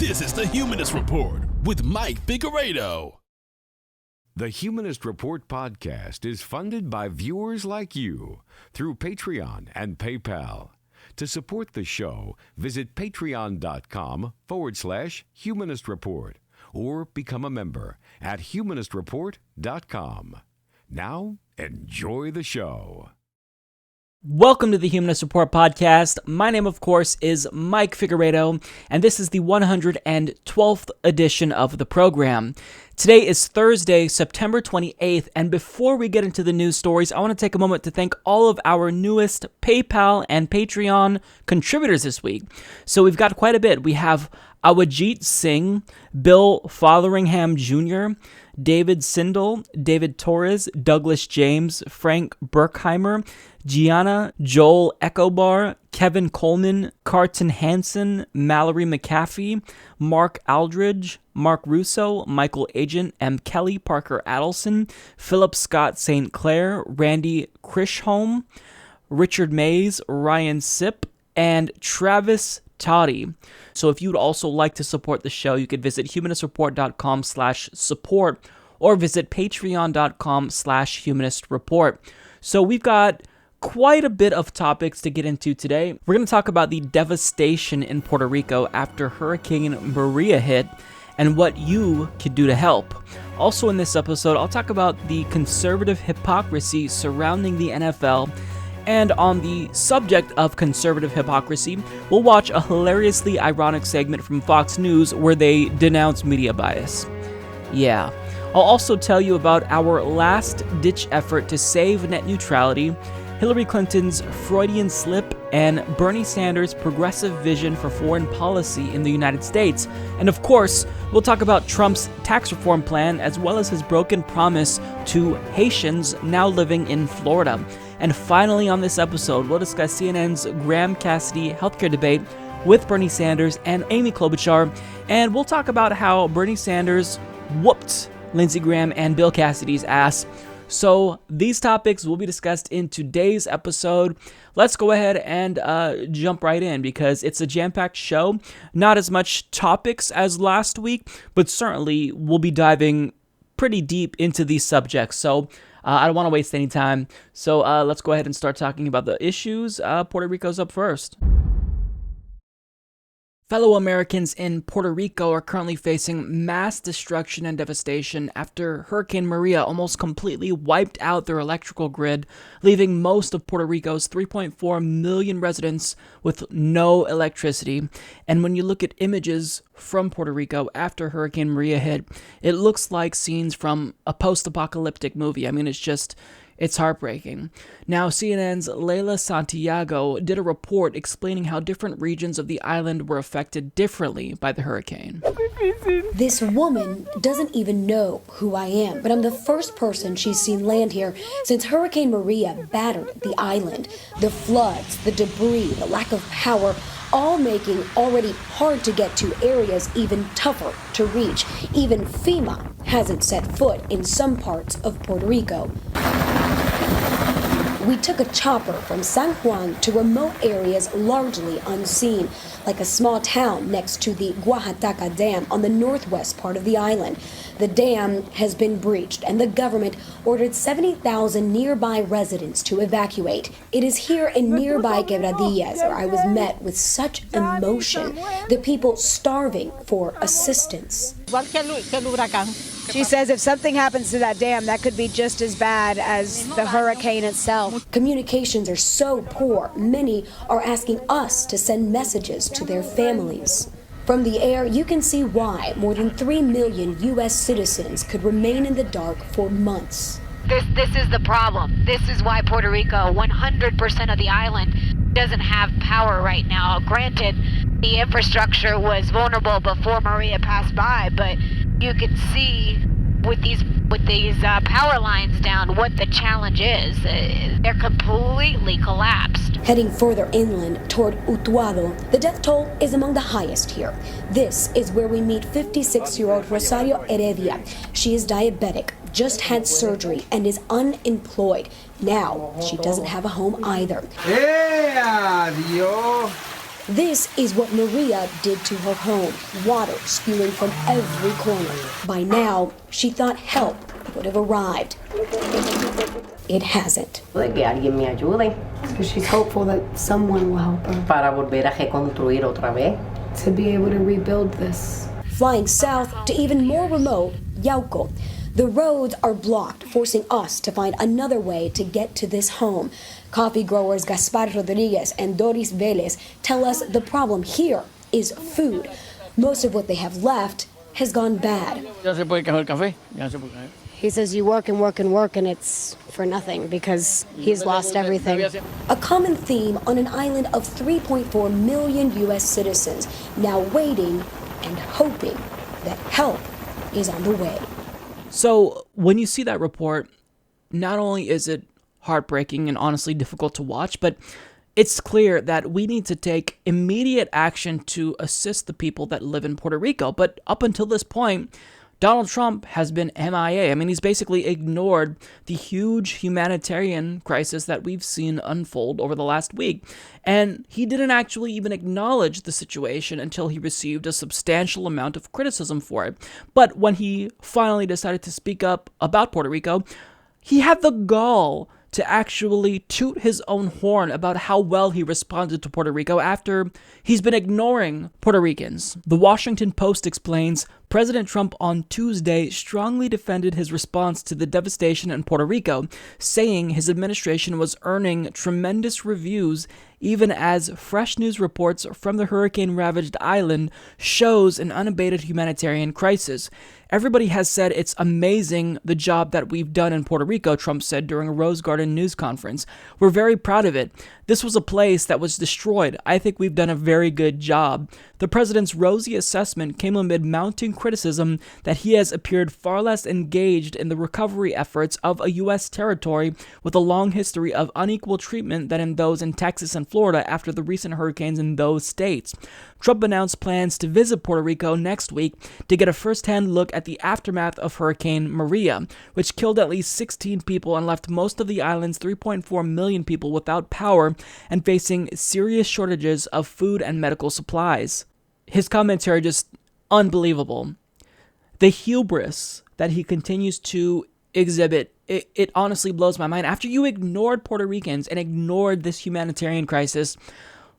This is the Humanist Report with Mike Figueredo. The Humanist Report podcast is funded by viewers like you through Patreon and PayPal. To support the show, visit patreon.com/Humanist Report or become a member at humanistreport.com. Now, enjoy the show. Welcome to the Humanist Report podcast. My name, of course, is Mike Figueredo, and this is the 112th edition of the program. Today is Thursday, September 28th, and before we get into the news stories, I want to take a moment to thank all of our newest PayPal and Patreon contributors this week. So we've got quite a bit. We have Awajit Singh, Bill Fotheringham Jr., David Sindel, David Torres, Douglas James, Frank Berkheimer, Gianna, Joel Echobar, Kevin Coleman, Carton Hansen, Mallory McAfee, Mark Aldridge, Mark Russo, Michael Agent, M. Kelly, Parker Adelson, Philip Scott St. Clair, Randy Krishholm, Richard Mays, Ryan Sipp, and Travis Toddy. So if you'd also like to support the show, you could visit humanistreport.com/support or visit patreon.com/humanistreport. So we've got quite a bit of topics to get into today. We're going to talk about the devastation in Puerto Rico after Hurricane Maria hit and what you could do to help. Also in this episode, I'll talk about the conservative hypocrisy surrounding the NFL. And on the subject of conservative hypocrisy, we'll watch a hilariously ironic segment from Fox News where they denounce media bias. Yeah. I'll also tell you about our last-ditch effort to save net neutrality, Hillary Clinton's Freudian slip, and Bernie Sanders' progressive vision for foreign policy in the United States. And of course, we'll talk about Trump's tax reform plan as well as his broken promise to Haitians now living in Florida. And finally on this episode, we'll discuss CNN's Graham-Cassidy healthcare debate with Bernie Sanders and Amy Klobuchar, and we'll talk about how Bernie Sanders whooped Lindsey Graham and Bill Cassidy's ass. So these topics will be discussed in today's episode. Let's go ahead and jump right in because it's a jam-packed show. Not as much topics as last week, but certainly we'll be diving pretty deep into these subjects. So I don't want to waste any time. So let's go ahead and start talking about the issues. Puerto Rico's up first. Fellow Americans in Puerto Rico are currently facing mass destruction and devastation after Hurricane Maria almost completely wiped out their electrical grid, leaving most of Puerto Rico's 3.4 million residents with no electricity. And when you look at images from Puerto Rico after Hurricane Maria hit, it looks like scenes from a post-apocalyptic movie. I mean, it's heartbreaking. Now, CNN's Leila Santiago did a report explaining how different regions of the island were affected differently by the hurricane. This woman doesn't even know who I am, but I'm the first person she's seen land here since Hurricane Maria battered the island. The floods, the debris, the lack of power, all making already hard to get to areas even tougher to reach. Even FEMA hasn't set foot in some parts of Puerto Rico. We took a chopper from San Juan to remote areas largely unseen, like a small town next to the Oaxaca Dam on the northwest part of the island. The dam has been breached, and the government ordered 70,000 nearby residents to evacuate. It is here in nearby Quebradillas where I was met with such emotion, the people starving for assistance. She says if something happens to that dam, that could be just as bad as the hurricane itself. Communications are so poor, many are asking us to send messages to their families. From the air, you can see why more than 3 million U.S. citizens could remain in the dark for months. This is the problem. This is why Puerto Rico, 100% of the island, doesn't have power right now. Granted, the infrastructure was vulnerable before Maria passed by, but you could see with these power lines down what the challenge is. They're completely collapsed. Heading further inland toward Utuado, the death toll is among the highest here. This is where we meet 56-year-old Rosario Heredia. She is diabetic, just had surgery, and is unemployed. Now, she doesn't have a home either. Adiós. This is what Maria did to her home, water spewing from every corner. By now, she thought help would have arrived. It hasn't. De que alguien me ayude. So she's hopeful that someone will help her. Para volver a reconstruir otra vez. To be able to rebuild this. Flying south to even more remote, Yauco. The roads are blocked, forcing us to find another way to get to this home. Coffee growers Gaspar Rodriguez and Doris Vélez tell us the problem here is food. Most of what they have left has gone bad. He says you work and work and work, and it's for nothing because he's lost everything. A common theme on an island of 3.4 million U.S. citizens, now waiting and hoping that help is on the way. So when you see that report, not only is it heartbreaking and honestly difficult to watch, but it's clear that we need to take immediate action to assist the people that live in Puerto Rico. But up until this point, Donald Trump has been MIA. I mean, he's basically ignored the huge humanitarian crisis that we've seen unfold over the last week. And he didn't actually even acknowledge the situation until he received a substantial amount of criticism for it. But when he finally decided to speak up about Puerto Rico, he had the gall to actually toot his own horn about how well he responded to Puerto Rico after he's been ignoring Puerto Ricans. The Washington Post explains President Trump on Tuesday strongly defended his response to the devastation in Puerto Rico, saying his administration was earning tremendous reviews even as fresh news reports from the hurricane-ravaged island shows an unabated humanitarian crisis. Everybody has said it's amazing the job that we've done in Puerto Rico, Trump said during a Rose Garden news conference. We're very proud of it. This was a place that was destroyed. I think we've done a very good job. The president's rosy assessment came amid mounting criticism that he has appeared far less engaged in the recovery efforts of a U.S. territory with a long history of unequal treatment than in those in Texas and Florida after the recent hurricanes in those states. Trump announced plans to visit Puerto Rico next week to get a first-hand look at the aftermath of Hurricane Maria, which killed at least 16 people and left most of the island's 3.4 million people without power and facing serious shortages of food and medical supplies. His commentary just unbelievable. The hubris that he continues to exhibit, it honestly blows my mind. After you ignored Puerto Ricans and ignored this humanitarian crisis,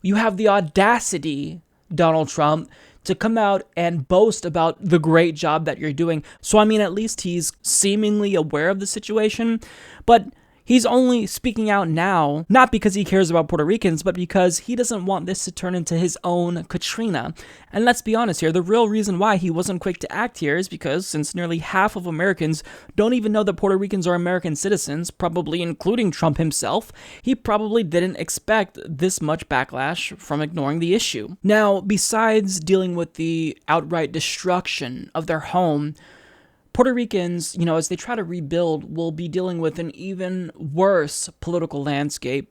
you have the audacity, Donald Trump, to come out and boast about the great job that you're doing. So, I mean, at least he's seemingly aware of the situation, but he's only speaking out now, not because he cares about Puerto Ricans, but because he doesn't want this to turn into his own Katrina. And let's be honest here, the real reason why he wasn't quick to act here is because since nearly half of Americans don't even know that Puerto Ricans are American citizens, probably including Trump himself, he probably didn't expect this much backlash from ignoring the issue. Now, besides dealing with the outright destruction of their home, Puerto Ricans, as they try to rebuild, will be dealing with an even worse political landscape.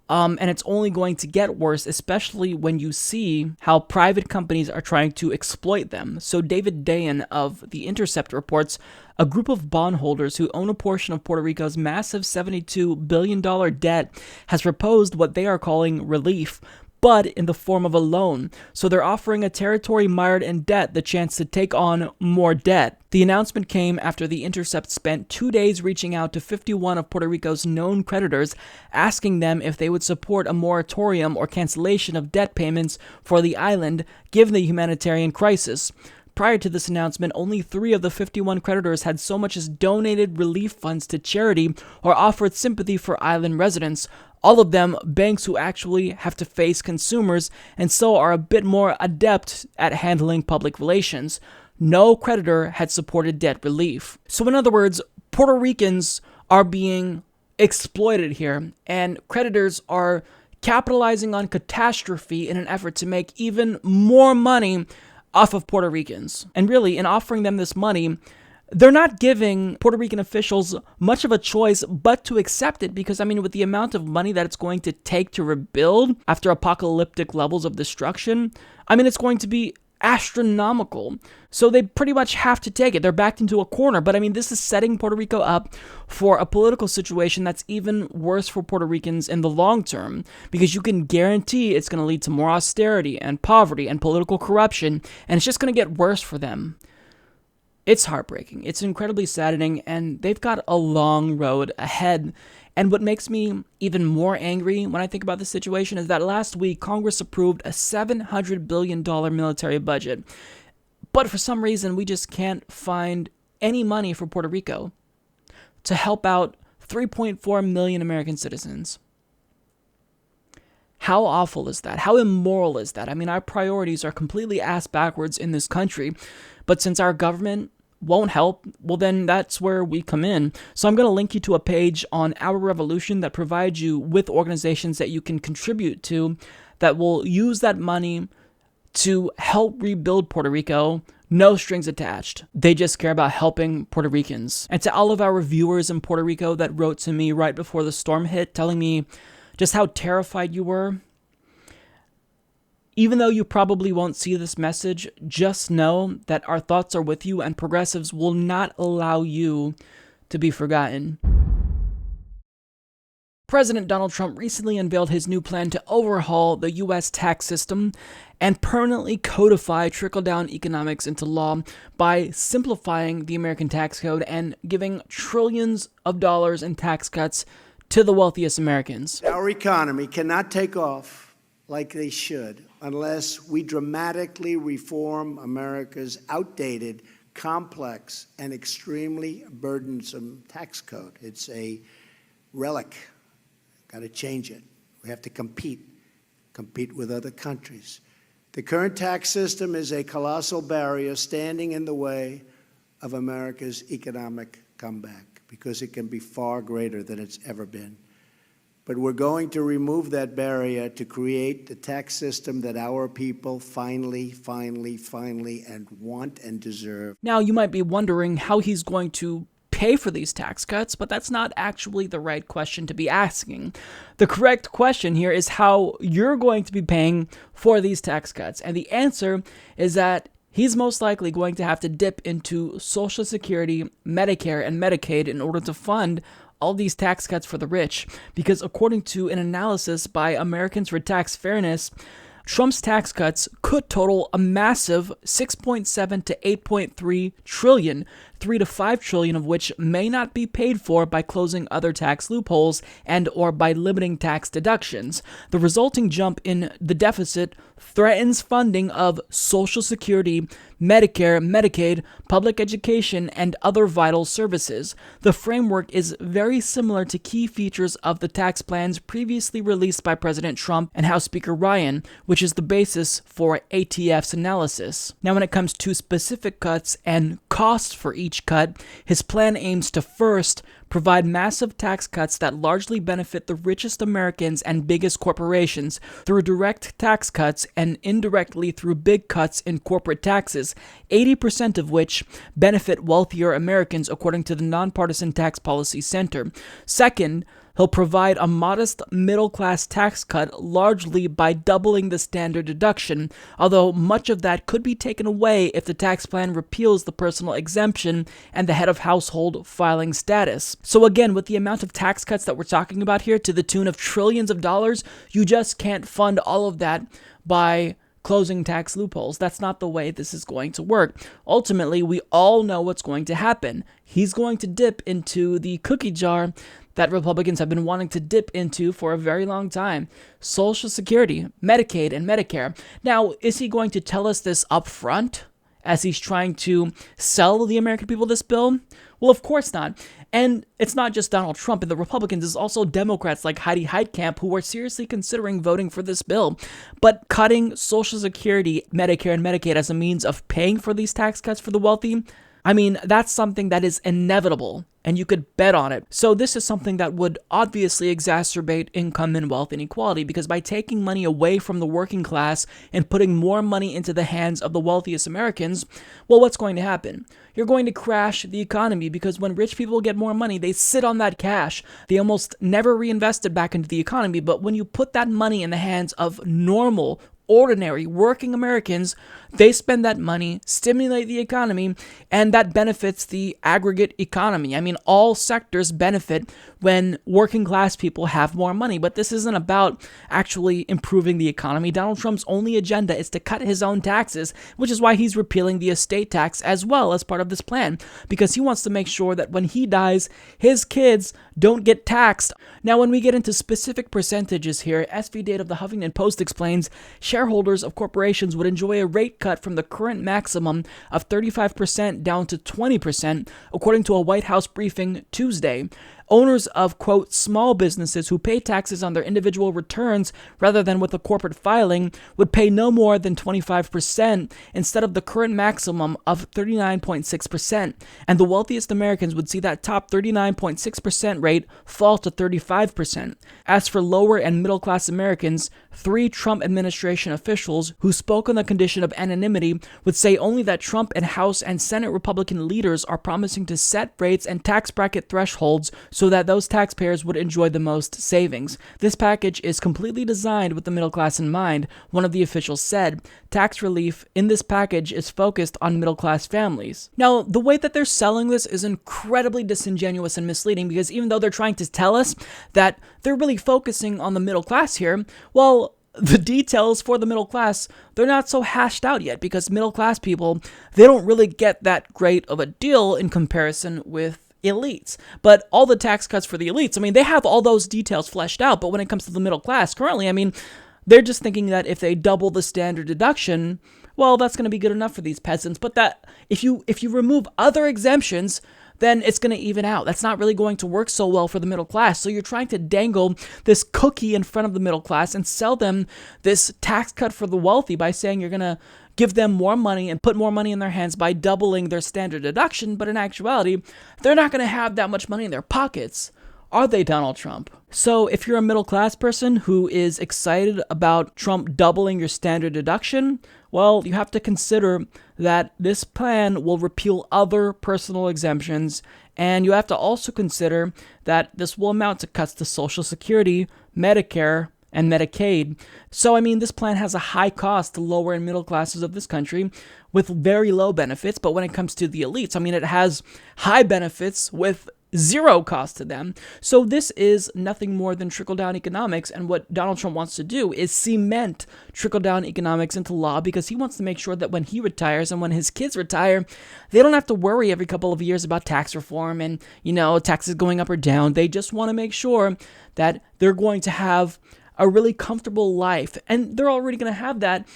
And it's only going to get worse, especially when you see how private companies are trying to exploit them. So David Dayan of The Intercept reports a group of bondholders who own a portion of Puerto Rico's massive $72 billion debt has proposed what they are calling relief, but in the form of a loan. So they're offering a territory mired in debt the chance to take on more debt. The announcement came after The Intercept spent 2 days reaching out to 51 of Puerto Rico's known creditors, asking them if they would support a moratorium or cancellation of debt payments for the island, given the humanitarian crisis. Prior to this announcement, only 3 of the 51 creditors had so much as donated relief funds to charity or offered sympathy for island residents. All of them banks who actually have to face consumers and so are a bit more adept at handling public relations. No creditor had supported debt relief. So in other words, Puerto Ricans are being exploited here, and creditors are capitalizing on catastrophe in an effort to make even more money off of Puerto Ricans. And really, in offering them this money, they're not giving Puerto Rican officials much of a choice but to accept it because, with the amount of money that it's going to take to rebuild after apocalyptic levels of destruction, it's going to be astronomical. So they pretty much have to take it. They're backed into a corner. But I mean, this is setting Puerto Rico up for a political situation that's even worse for Puerto Ricans in the long term, because you can guarantee it's going to lead to more austerity and poverty and political corruption, and it's just going to get worse for them. It's heartbreaking. It's incredibly saddening, and they've got a long road ahead. And what makes me even more angry when I think about this situation is that last week, Congress approved a $700 billion military budget. But for some reason, we just can't find any money for Puerto Rico to help out 3.4 million American citizens. How awful is that? How immoral is that? I mean, our priorities are completely ass backwards in this country, but since our government won't help, well then that's where we come in. So I'm going to link you to a page on Our Revolution that provides you with organizations that you can contribute to that will use that money to help rebuild Puerto Rico. No strings attached. They just care about helping Puerto Ricans. And to all of our reviewers in Puerto Rico that wrote to me right before the storm hit, telling me just how terrified you were, even though you probably won't see this message, just know that our thoughts are with you, and progressives will not allow you to be forgotten. President Donald Trump recently unveiled his new plan to overhaul the U.S. tax system and permanently codify trickle-down economics into law by simplifying the American tax code and giving trillions of dollars in tax cuts to the wealthiest Americans. Our economy cannot take off like they should unless we dramatically reform America's outdated, complex, and extremely burdensome tax code. It's a relic. Got to change it. We have to compete with other countries. The current tax system is a colossal barrier standing in the way of America's economic comeback because it can be far greater than it's ever been. But we're going to remove that barrier to create the tax system that our people finally and want and deserve. Now, you might be wondering how he's going to pay for these tax cuts, but that's not actually the right question to be asking. The correct question here is how you're going to be paying for these tax cuts. And the answer is that he's most likely going to have to dip into Social Security, Medicare, and Medicaid in order to fund all these tax cuts for the rich, because according to an analysis by Americans for Tax Fairness, Trump's tax cuts could total a massive 6.7 to 8.3 trillion, 3 to 5 trillion of which may not be paid for by closing other tax loopholes and or by limiting tax deductions. The resulting jump in the deficit threatens funding of Social Security, Medicare, Medicaid, public education, and other vital services. The framework is very similar to key features of the tax plans previously released by President Trump and House Speaker Ryan, which is the basis for ATF's analysis. Now, when it comes to specific cuts and costs for each cut, his plan aims to first provide massive tax cuts that largely benefit the richest Americans and biggest corporations through direct tax cuts and indirectly through big cuts in corporate taxes, 80% of which benefit wealthier Americans, according to the Nonpartisan Tax Policy Center. Second, he'll provide a modest middle-class tax cut largely by doubling the standard deduction, although much of that could be taken away if the tax plan repeals the personal exemption and the head of household filing status. So again, with the amount of tax cuts that we're talking about here to the tune of trillions of dollars, you just can't fund all of that by closing tax loopholes. That's not the way this is going to work. Ultimately, we all know what's going to happen. He's going to dip into the cookie jar that Republicans have been wanting to dip into for a very long time. Social Security, Medicaid, and Medicare. Now, is he going to tell us this up front as he's trying to sell the American people this bill? Well, of course not. And it's not just Donald Trump and the Republicans, it's also Democrats like Heidi Heitkamp who are seriously considering voting for this bill. But cutting Social Security, Medicare, and Medicaid as a means of paying for these tax cuts for the wealthy, I mean, that's something that is inevitable, and you could bet on it. So this is something that would obviously exacerbate income and wealth inequality, because by taking money away from the working class and putting more money into the hands of the wealthiest Americans, well, what's going to happen? You're going to crash the economy, because when rich people get more money, they sit on that cash. They almost never reinvest it back into the economy, but when you put that money in the hands of normal, ordinary working Americans, they spend that money, stimulate the economy, and that benefits the aggregate economy. I mean, all sectors benefit when working class people have more money, but this isn't about actually improving the economy. Donald Trump's only agenda is to cut his own taxes, which is why he's repealing the estate tax as well as part of this plan, because he wants to make sure that when he dies, his kids don't get taxed. Now, when we get into specific percentages here, SV Date of the Huffington Post explains shareholders of corporations would enjoy a rate cut from the current maximum of 35% down to 20%, according to a White House briefing Tuesday. Owners of, quote, small businesses who pay taxes on their individual returns rather than with a corporate filing would pay no more than 25% instead of the current maximum of 39.6%. And the wealthiest Americans would see that top 39.6% rate fall to 35%. As for lower and middle class Americans, 3 Trump administration officials who spoke on the condition of anonymity would say only that Trump and House and Senate Republican leaders are promising to set rates and tax bracket thresholds so that those taxpayers would enjoy the most savings. This package is completely designed with the middle class in mind, one of the officials said. Tax relief in this package is focused on middle class families. Now, the way that they're selling this is incredibly disingenuous and misleading, because even though they're trying to tell us that they're really focusing on the middle class here, well, the details for the middle class, they're not so hashed out yet, because middle class people, they don't really get that great of a deal in comparison with elites. But all the tax cuts for the elites, I mean, they have all those details fleshed out, but when it comes to the middle class currently, I mean, they're just thinking that if they double the standard deduction, well, that's going to be good enough for these peasants. But that if you remove other exemptions, then it's going to even out. That's not really going to work so well for the middle class. So you're trying to dangle this cookie in front of the middle class and sell them this tax cut for the wealthy by saying you're going to give them more money and put more money in their hands by doubling their standard deduction. But in actuality, they're not going to have that much money in their pockets. Are they, Donald Trump? So if you're a middle class person who is excited about Trump doubling your standard deduction, well, you have to consider that this plan will repeal other personal exemptions, and you have to also consider that this will amount to cuts to Social Security, Medicare, and Medicaid. So, I mean, this plan has a high cost to lower and middle classes of this country with very low benefits, but when it comes to the elites, I mean, it has high benefits with zero cost to them. So this is nothing more than trickle-down economics, and what Donald Trump wants to do is cement trickle-down economics into law, because he wants to make sure that when he retires and when his kids retire, they don't have to worry every couple of years about tax reform and, taxes going up or down. They just want to make sure that they're going to have a really comfortable life, and they're already going to have that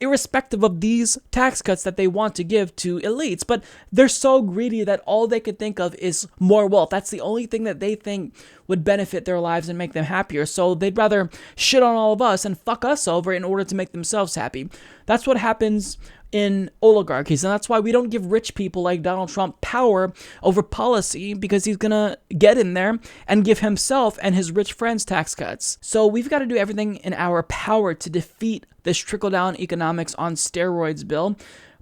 irrespective of these tax cuts that they want to give to elites. But they're so greedy that all they could think of is more wealth. That's the only thing that they think would benefit their lives and make them happier. So they'd rather shit on all of us and fuck us over in order to make themselves happy. That's what happens in oligarchies, and that's why we don't give rich people like Donald Trump power over policy, because he's gonna get in there and give himself and his rich friends tax cuts. So we've got to do everything in our power to defeat this trickle-down economics on steroids bill,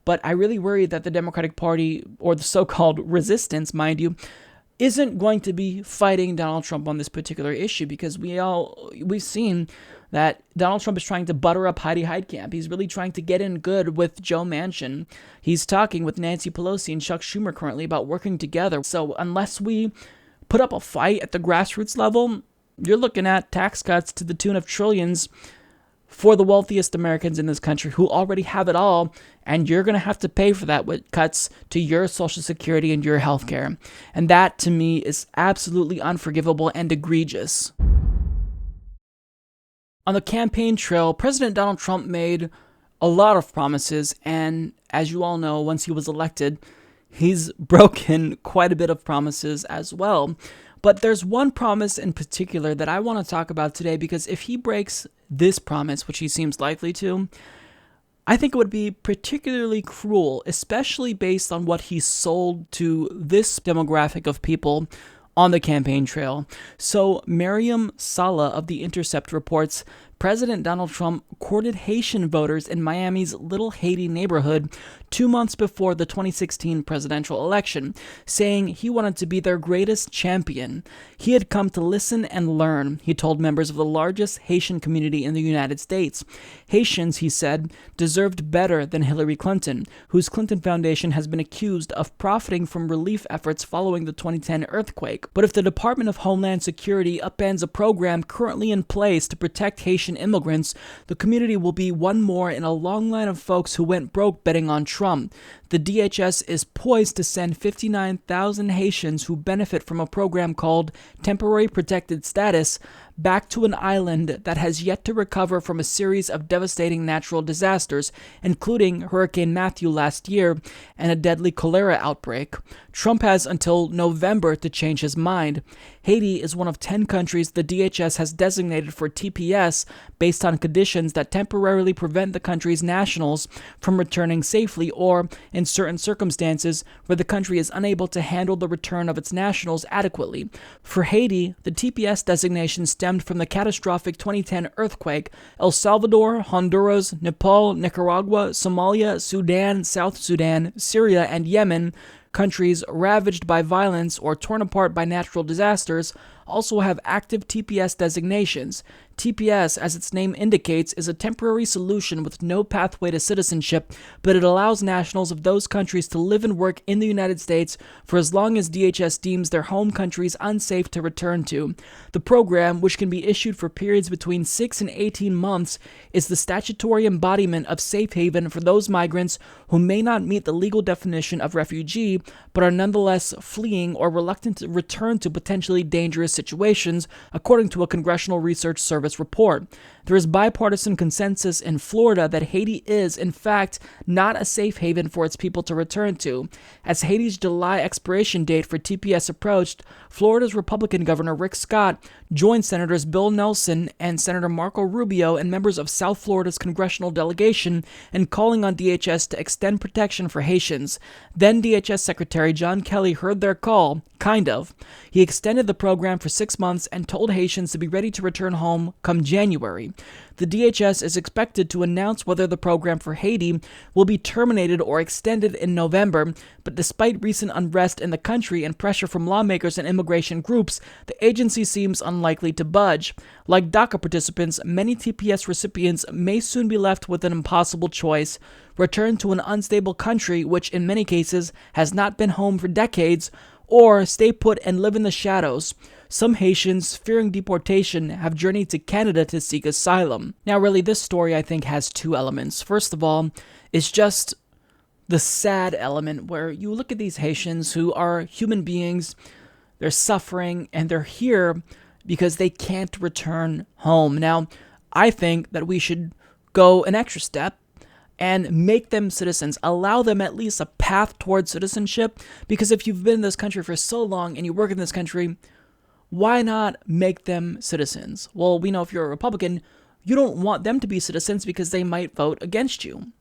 but I really worry that the Democratic Party, or the so-called resistance, mind you, isn't going to be fighting Donald Trump on this particular issue, because we've seen that Donald Trump is trying to butter up Heidi Heitkamp. He's really trying to get in good with Joe Manchin. He's talking with Nancy Pelosi and Chuck Schumer currently about working together. So unless we put up a fight at the grassroots level, you're looking at tax cuts to the tune of trillions for the wealthiest Americans in this country who already have it all, and you're going to have to pay for that with cuts to your Social Security and your health care. And that, to me, is absolutely unforgivable and egregious. On the campaign trail, President Donald Trump made a lot of promises, and as you all know, once he was elected, he's broken quite a bit of promises as well. But there's one promise in particular that I want to talk about today, because if he breaks this promise, which he seems likely to, I think it would be particularly cruel, especially based on what he sold to this demographic of people on the campaign trail. So Miriam Saleh of The Intercept reports President Donald Trump courted Haitian voters in Miami's Little Haiti neighborhood 2 months before the 2016 presidential election, saying he wanted to be their greatest champion. He had come to listen and learn, he told members of the largest Haitian community in the United States. Haitians, he said, deserved better than Hillary Clinton, whose Clinton Foundation has been accused of profiting from relief efforts following the 2010 earthquake. But if the Department of Homeland Security upends a program currently in place to protect Haitian immigrants, the community will be one more in a long line of folks who went broke betting on Trump. The DHS is poised to send 59,000 Haitians who benefit from a program called Temporary Protected Status back to an island that has yet to recover from a series of devastating natural disasters, including Hurricane Matthew last year and a deadly cholera outbreak. Trump has until November to change his mind. Haiti is one of 10 countries the DHS has designated for TPS based on conditions that temporarily prevent the country's nationals from returning safely, or, in certain circumstances, where the country is unable to handle the return of its nationals adequately. For Haiti, the TPS designation stemmed from the catastrophic 2010 earthquake. El Salvador, Honduras, Nepal, Nicaragua, Somalia, Sudan, South Sudan, Syria, and Yemen, countries ravaged by violence or torn apart by natural disasters, also have active TPS designations. TPS, as its name indicates, is a temporary solution with no pathway to citizenship, but it allows nationals of those countries to live and work in the United States for as long as DHS deems their home countries unsafe to return to. The program, which can be issued for periods between 6 and 18 months, is the statutory embodiment of safe haven for those migrants who may not meet the legal definition of refugee, but are nonetheless fleeing or reluctant to return to potentially dangerous situations, according to a Congressional Research Service report. There is bipartisan consensus in Florida that Haiti is, in fact, not a safe haven for its people to return to. As Haiti's July expiration date for TPS approached, Florida's Republican Governor Rick Scott joined Senators Bill Nelson and Senator Marco Rubio and members of South Florida's congressional delegation in calling on DHS to extend protection for Haitians. Then DHS Secretary John Kelly heard their call, kind of. He extended the program for 6 months and told Haitians to be ready to return home come January. The DHS is expected to announce whether the program for Haiti will be terminated or extended in November, but despite recent unrest in the country and pressure from lawmakers and immigration groups, the agency seems unlikely to budge. Like DACA participants, many TPS recipients may soon be left with an impossible choice: return to an unstable country which in many cases has not been home for decades, or stay put and live in the shadows. Some Haitians, fearing deportation, have journeyed to Canada to seek asylum. Now, really, this story, I think, has two elements. First of all, it's just the sad element where you look at these Haitians who are human beings, they're suffering, and they're here because they can't return home. Now, I think that we should go an extra step and make them citizens, allow them at least a path towards citizenship, because if you've been in this country for so long and you work in this country, why not make them citizens? Well, we know if you're a Republican, you don't want them to be citizens because they might vote against you.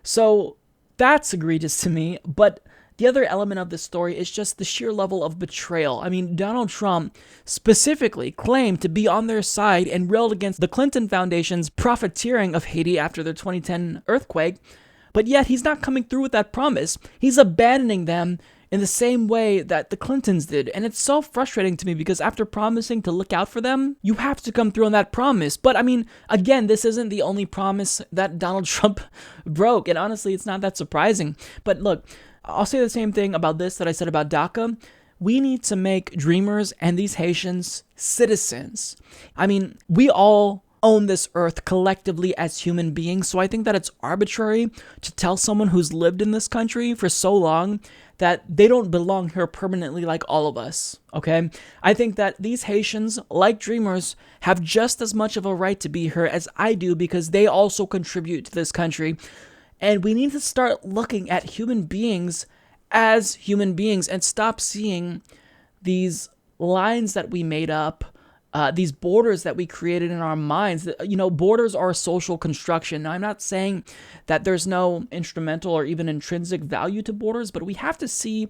So that's egregious to me, but the other element of this story is just the sheer level of betrayal. I mean, Donald Trump specifically claimed to be on their side and railed against the Clinton Foundation's profiteering of Haiti after the 2010 earthquake, but yet he's not coming through with that promise. He's abandoning them in the same way that the Clintons did. And it's so frustrating to me because after promising to look out for them, you have to come through on that promise. But I mean, again, this isn't the only promise that Donald Trump broke. And honestly, it's not that surprising. But look, I'll say the same thing about this that I said about DACA. We need to make Dreamers and these Haitians citizens. I mean, we all own this earth collectively as human beings, so I think that it's arbitrary to tell someone who's lived in this country for so long that they don't belong here permanently like all of us, okay? I think that these Haitians, like Dreamers, have just as much of a right to be here as I do because they also contribute to this country. And we need to start looking at human beings as human beings and stop seeing these lines that we made up, these borders that we created in our minds. You know, borders are a social construction. Now, I'm not saying that there's no instrumental or even intrinsic value to borders, but we have to see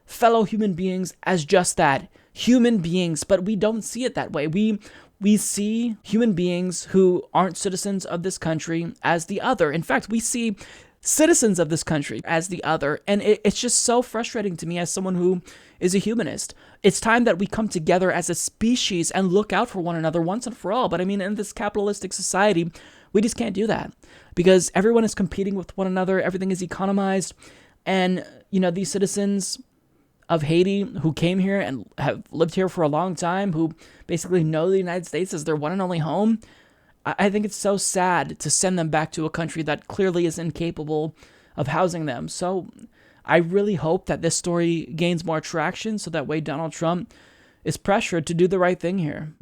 fellow human beings as just that, human beings, but we don't see it that way. We we see human beings who aren't citizens of this country as the other. In fact, we see citizens of this country as the other. And it's just so frustrating to me as someone who is a humanist. It's time that we come together as a species and look out for one another once and for all. But I mean, in this capitalistic society, we just can't do that because everyone is competing with one another. Everything is economized. And, you know, these citizens of Haiti who came here and have lived here for a long time, who basically know the United States as their one and only home, I think it's so sad to send them back to a country that clearly is incapable of housing them. So I really hope that this story gains more traction so that way Donald Trump is pressured to do the right thing here.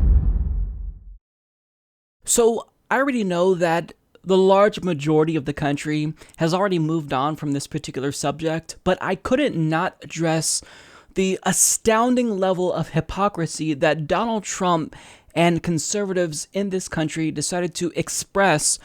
So I already know that the large majority of the country has already moved on from this particular subject, but I couldn't not address the astounding level of hypocrisy that Donald Trump and conservatives in this country decided to express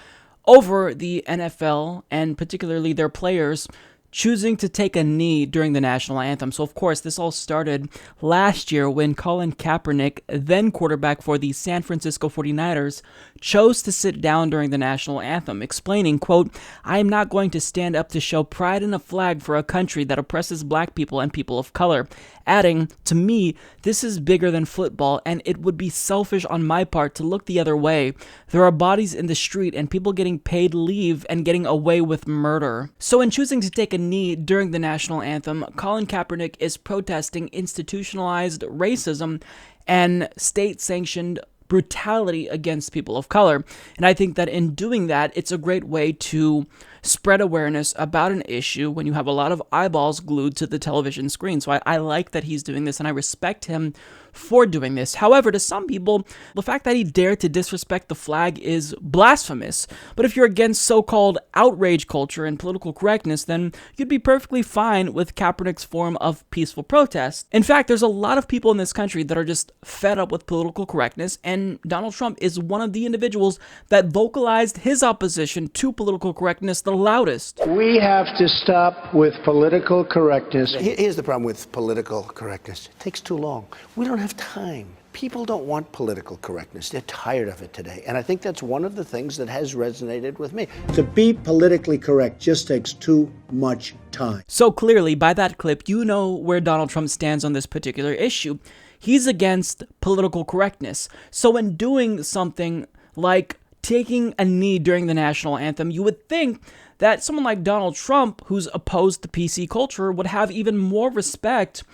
over the NFL and particularly their players choosing to take a knee during the national anthem. So, of course, this all started last year when Colin Kaepernick, then quarterback for the San Francisco 49ers, chose to sit down during the national anthem, explaining, quote, "I am not going to stand up to show pride in a flag for a country that oppresses black people and people of color," adding, "To me, this is bigger than football, and it would be selfish on my part to look the other way. There are bodies in the street and people getting paid leave and getting away with murder." So in choosing to take a knee during the national anthem, Colin Kaepernick is protesting institutionalized racism and state-sanctioned brutality against people of color. And I think that in doing that, it's a great way to spread awareness about an issue when you have a lot of eyeballs glued to the television screen. So I like that he's doing this, and I respect him for doing this. However, to some people, the fact that he dared to disrespect the flag is blasphemous. But if you're against so-called outrage culture and political correctness, then you'd be perfectly fine with Kaepernick's form of peaceful protest. In fact, there's a lot of people in this country that are just fed up with political correctness, and Donald Trump is one of the individuals that vocalized his opposition to political correctness the loudest. We have to stop with political correctness. Here's the problem with political correctness. It takes too long. We don't have time. People don't want political correctness. They're tired of it today. And I think that's one of the things that has resonated with me. To be politically correct just takes too much time. So clearly, by that clip, you know where Donald Trump stands on this particular issue. He's against political correctness. So in doing something like taking a knee during the national anthem, you would think that someone like Donald Trump, who's opposed to PC culture, would have even more respect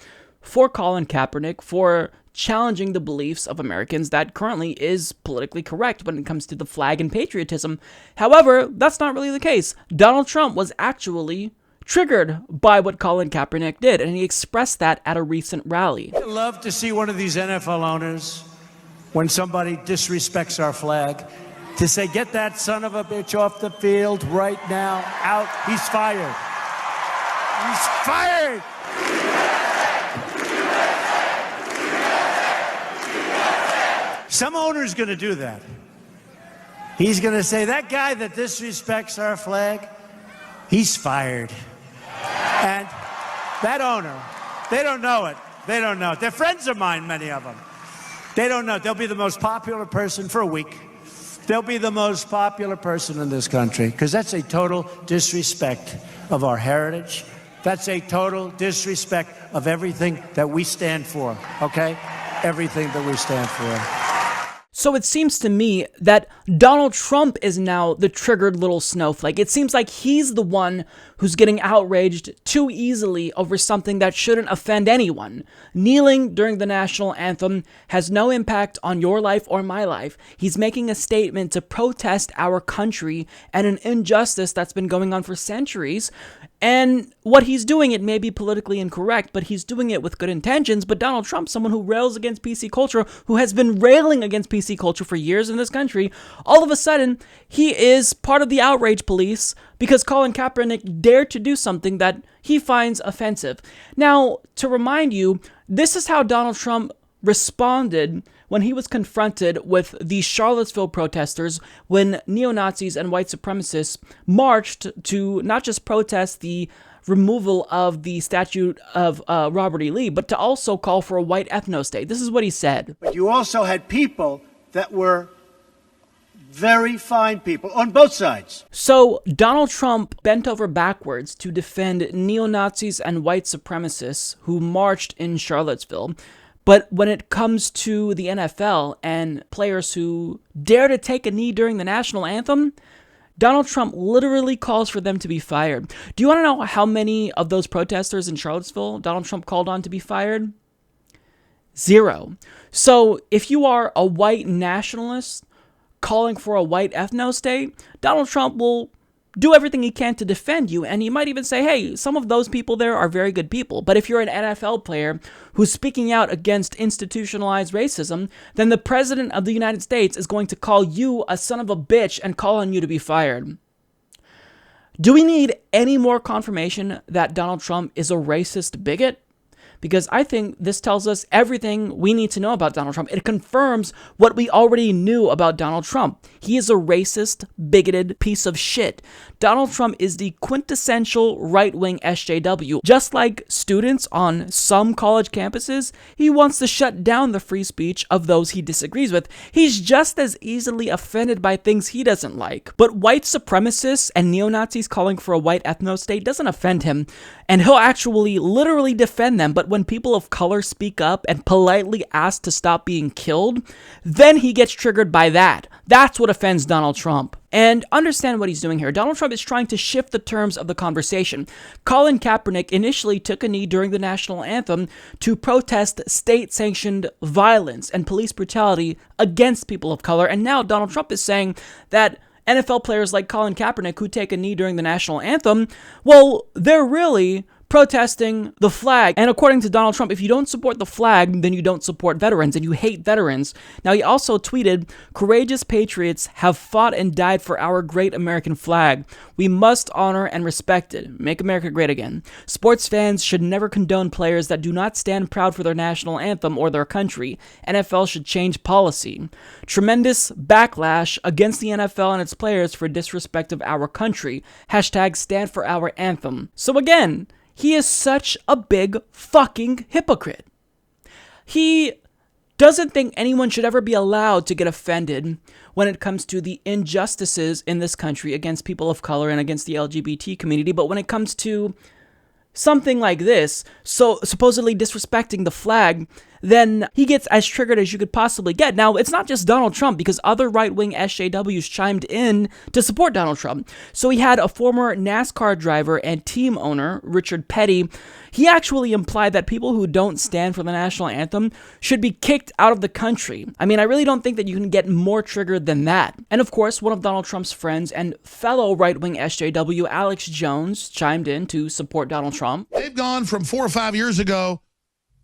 for Colin Kaepernick for challenging the beliefs of Americans that currently is politically correct when it comes to the flag and patriotism. However, that's not really the case. Donald Trump was actually triggered by what Colin Kaepernick did, and he expressed that at a recent rally. I'd love to see one of these NFL owners, when somebody disrespects our flag, to say, "Get that son of a bitch off the field right now, out, he's fired. He's fired!" Some owner's going to do that. He's going to say, "That guy that disrespects our flag, he's fired." And that owner, they don't know it. They don't know it. They're friends of mine, many of them. They don't know. They'll be the most popular person for a week. They'll be the most popular person in this country, because that's a total disrespect of our heritage. That's a total disrespect of everything that we stand for, okay? Everything that we stand for. So it seems to me that Donald Trump is now the triggered little snowflake. It seems like he's the one who's getting outraged too easily over something that shouldn't offend anyone. Kneeling during the national anthem has no impact on your life or my life. He's making a statement to protest our country and an injustice that's been going on for centuries. And what he's doing, it may be politically incorrect, but he's doing it with good intentions. But Donald Trump, someone who rails against PC culture, who has been railing against PC culture for years in this country, all of a sudden, he is part of the outrage police because Colin Kaepernick dared to do something that he finds offensive. Now, to remind you, this is how Donald Trump responded when he was confronted with the Charlottesville protesters when neo-Nazis and white supremacists marched to not just protest the removal of the statue of Robert E. Lee, but to also call for a white ethno-state. This is what he said. But you also had people that were very fine people on both sides. So Donald Trump bent over backwards to defend neo-Nazis and white supremacists who marched in Charlottesville. But when it comes to the NFL and players who dare to take a knee during the national anthem, Donald Trump literally calls for them to be fired. Do you want to know how many of those protesters in Charlottesville Donald Trump called on to be fired? 0. So if you are a white nationalist calling for a white ethno-state, Donald Trump will do everything he can to defend you, and he might even say, hey, some of those people there are very good people. But if you're an NFL player who's speaking out against institutionalized racism, then the President of the United States is going to call you a son of a bitch and call on you to be fired. Do we need any more confirmation that Donald Trump is a racist bigot? Because I think this tells us everything we need to know about Donald Trump. It confirms what we already knew about Donald Trump. He is a racist, bigoted piece of shit. Donald Trump is the quintessential right-wing SJW. Just like students on some college campuses, he wants to shut down the free speech of those he disagrees with. He's just as easily offended by things he doesn't like. But white supremacists and neo-Nazis calling for a white ethno-state doesn't offend him, and he'll actually literally defend them. But when people of color speak up and politely ask to stop being killed, then he gets triggered by that. That's what offends Donald Trump. And understand what he's doing here. Donald Trump is trying to shift the terms of the conversation. Colin Kaepernick initially took a knee during the national anthem to protest state-sanctioned violence and police brutality against people of color. And now Donald Trump is saying that NFL players like Colin Kaepernick who take a knee during the national anthem, well, they're really protesting the flag. And according to Donald Trump, if you don't support the flag, then you don't support veterans and you hate veterans. Now, he also tweeted, "Courageous patriots have fought and died for our great American flag. We must honor and respect it. Make America great again. Sports fans should never condone players that do not stand proud for their national anthem or their country. NFL should change policy. Tremendous backlash against the NFL and its players for disrespect of our country. Hashtag stand for our anthem." So again, he is such a big fucking hypocrite. He doesn't think anyone should ever be allowed to get offended when it comes to the injustices in this country against people of color and against the LGBT community. But when it comes to something like this, so supposedly disrespecting the flag, then he gets as triggered as you could possibly get. Now, it's not just Donald Trump, because other right-wing SJWs chimed in to support Donald Trump. So he had a former NASCAR driver and team owner, Richard Petty. He actually implied that people who don't stand for the national anthem should be kicked out of the country. I mean, I really don't think that you can get more triggered than that. And of course, one of Donald Trump's friends and fellow right-wing SJW, Alex Jones, chimed in to support Donald Trump. They've gone from 4 or 5 years ago,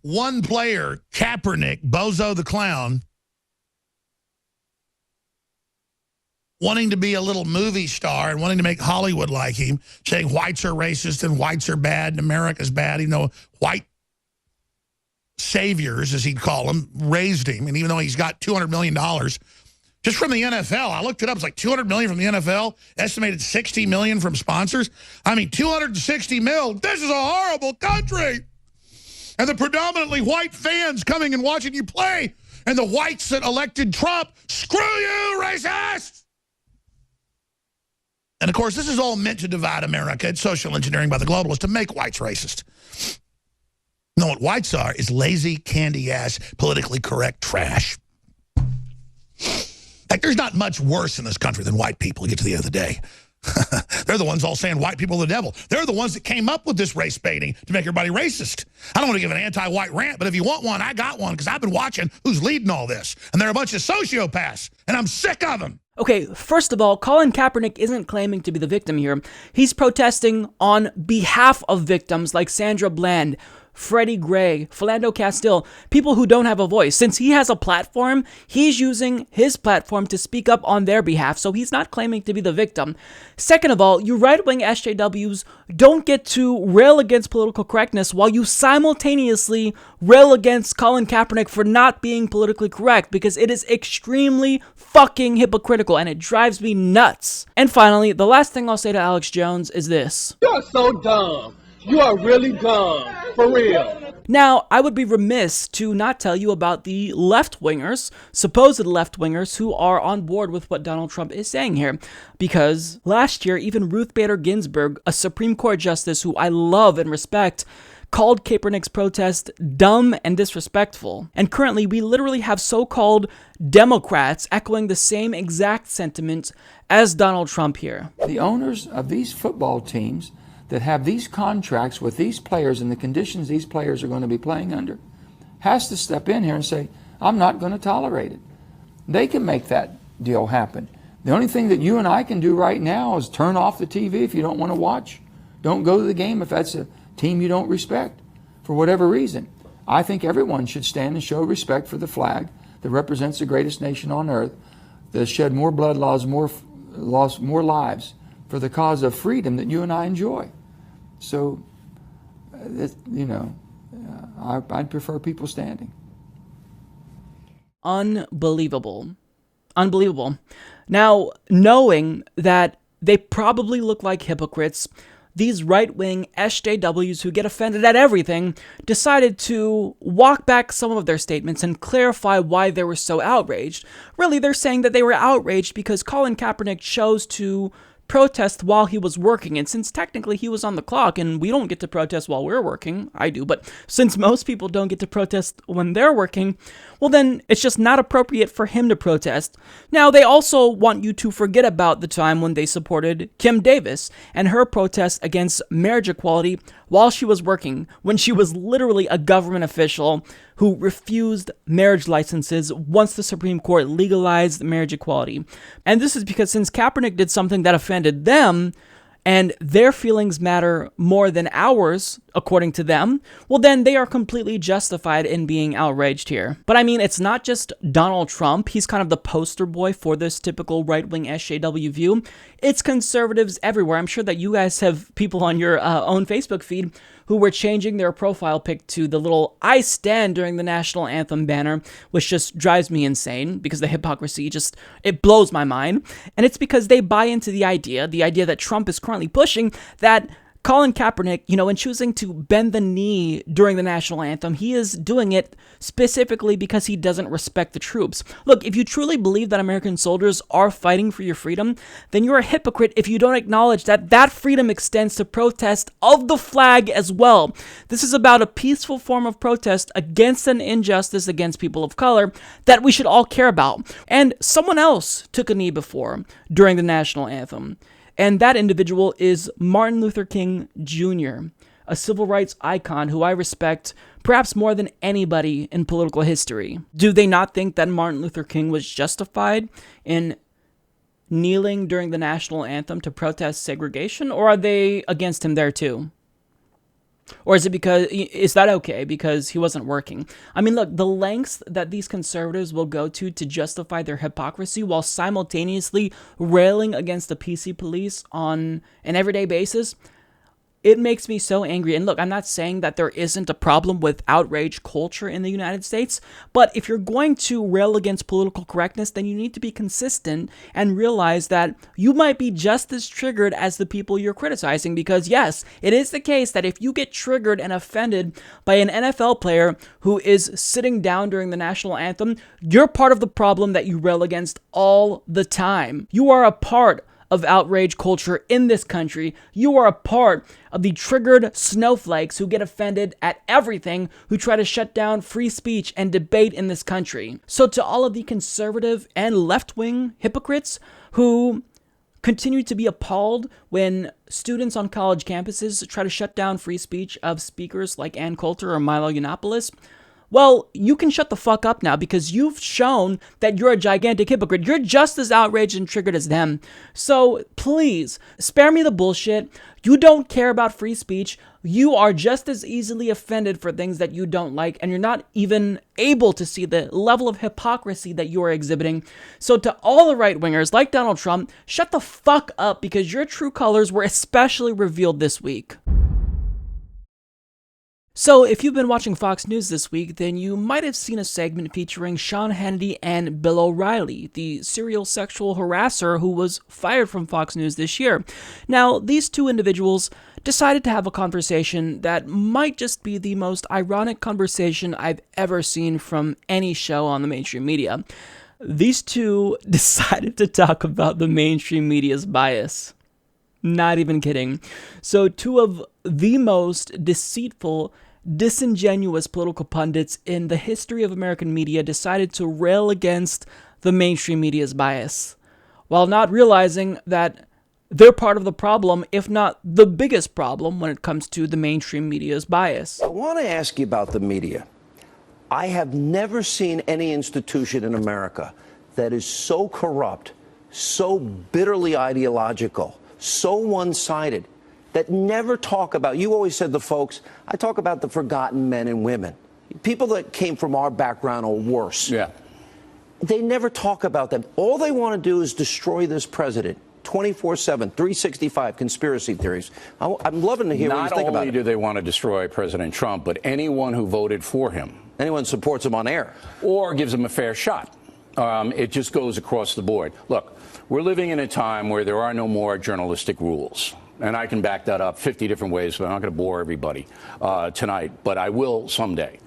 one player, Kaepernick, Bozo the Clown, wanting to be a little movie star and wanting to make Hollywood like him, saying whites are racist and whites are bad and America's bad. You know, white saviors, as he'd call them, raised him. And even though he's got $200 million just from the NFL, I looked it up, it's like $200 million from the NFL, estimated $60 million from sponsors. I mean, $260 million, this is a horrible country. And the predominantly white fans coming and watching you play, and the whites that elected Trump, screw you, racist! And of course, this is all meant to divide America. It's social engineering by the globalists to make whites racist. No, what whites are is lazy, candy-ass, politically correct trash. Like, there's not much worse in this country than white people, to get to the end of the day. They're the ones all saying white people are the devil. They're the ones that came up with this race baiting to make everybody racist. I don't want to give an anti-white rant, but if you want one, I got one, because I've been watching who's leading all this. And they're a bunch of sociopaths, and I'm sick of them. Okay, first of all, Colin Kaepernick isn't claiming to be the victim here. He's protesting on behalf of victims like Sandra Bland, Freddie Gray, Philando Castile, people who don't have a voice. Since he has a platform, he's using his platform to speak up on their behalf, so he's not claiming to be the victim. Second of all, you right-wing SJWs don't get to rail against political correctness while you simultaneously rail against Colin Kaepernick for not being politically correct, because it is extremely fucking hypocritical and it drives me nuts. And finally, the last thing I'll say to Alex Jones is this. You're so dumb. You are really dumb, for real. Now, I would be remiss to not tell you about the left-wingers, supposed left-wingers, who are on board with what Donald Trump is saying here. Because last year, even Ruth Bader Ginsburg, a Supreme Court justice who I love and respect, called Kaepernick's protest dumb and disrespectful. And currently, we literally have so-called Democrats echoing the same exact sentiments as Donald Trump here. The owners of these football teams that have these contracts with these players and the conditions these players are going to be playing under has to step in here and say, I'm not going to tolerate it. They can make that deal happen. The only thing that you and I can do right now is turn off the TV if you don't want to watch. Don't go to the game if that's a team you don't respect for whatever reason. I think everyone should stand and show respect for the flag that represents the greatest nation on earth, that shed more blood, lost more lives for the cause of freedom that you and I enjoy. So, I'd prefer people standing. Unbelievable. Unbelievable. Now, knowing that they probably look like hypocrites, these right-wing SJWs who get offended at everything decided to walk back some of their statements and clarify why they were so outraged. Really, they're saying that they were outraged because Colin Kaepernick chose to protest while he was working, and since technically he was on the clock and we don't get to protest while we're working, I do, but since most people don't get to protest when they're working, well then it's just not appropriate for him to protest. Now they also want you to forget about the time when they supported Kim Davis and her protest against marriage equality while she was working, when she was literally a government official who refused marriage licenses once the Supreme Court legalized marriage equality. And this is because since Kaepernick did something that offended them, and their feelings matter more than ours, according to them, well then they are completely justified in being outraged here. But I mean, it's not just Donald Trump. He's kind of the poster boy for this typical right-wing SJW view. It's conservatives everywhere. I'm sure that you guys have people on your own Facebook feed who were changing their profile pic to the little "I stand" during the national anthem banner, which just drives me insane because the hypocrisy it blows my mind. And it's because they buy into the idea that Trump is currently pushing, that Colin Kaepernick, in choosing to bend the knee during the national anthem, he is doing it specifically because he doesn't respect the troops. Look, if you truly believe that American soldiers are fighting for your freedom, then you're a hypocrite if you don't acknowledge that that freedom extends to protest of the flag as well. This is about a peaceful form of protest against an injustice against people of color that we should all care about. And someone else took a knee before during the national anthem. And that individual is Martin Luther King Jr., a civil rights icon who I respect perhaps more than anybody in political history. Do they not think that Martin Luther King was justified in kneeling during the national anthem to protest segregation, or are they against him there too? Or is that okay because he wasn't working? I mean, look, the lengths that these conservatives will go to justify their hypocrisy while simultaneously railing against the PC police on an everyday basis, it makes me so angry. And look, I'm not saying that there isn't a problem with outrage culture in the United States, but if you're going to rail against political correctness, then you need to be consistent and realize that you might be just as triggered as the people you're criticizing, because yes, it is the case that if you get triggered and offended by an NFL player who is sitting down during the national anthem, you're part of the problem that you rail against all the time. You are a part of outrage culture in this country. You are a part of the triggered snowflakes who get offended at everything, who try to shut down free speech and debate in this country. So to all of the conservative and left-wing hypocrites who continue to be appalled when students on college campuses try to shut down free speech of speakers like Ann Coulter or Milo Yiannopoulos, well, you can shut the fuck up now because you've shown that you're a gigantic hypocrite. You're just as outraged and triggered as them. So please, spare me the bullshit. You don't care about free speech. You are just as easily offended for things that you don't like, and you're not even able to see the level of hypocrisy that you are exhibiting. So to all the right-wingers like Donald Trump, shut the fuck up because your true colors were especially revealed this week. So, if you've been watching Fox News this week, then you might have seen a segment featuring Sean Hannity and Bill O'Reilly, the serial sexual harasser who was fired from Fox News this year. Now, these two individuals decided to have a conversation that might just be the most ironic conversation I've ever seen from any show on the mainstream media. These two decided to talk about the mainstream media's bias. Not even kidding. So two of the most deceitful, disingenuous political pundits in the history of American media decided to rail against the mainstream media's bias, while not realizing that they're part of the problem, if not the biggest problem, when it comes to the mainstream media's bias. I want to ask you about the media. I have never seen any institution in America that is so corrupt, so bitterly ideological, so one-sided, that never talk about, you always said the folks, I talk about the forgotten men and women. People that came from our background or worse. Yeah. They never talk about them. All they want to do is destroy this president. 24/7, 365 conspiracy theories. I'm loving to hear what you think about it. Not only do they want to destroy President Trump, but anyone who voted for him. Anyone supports him on air. Or gives him a fair shot. It just goes across the board. Look, we're living in a time where there are no more journalistic rules. And I can back that up 50 different ways, but I'm not going to bore everybody tonight, but I will someday.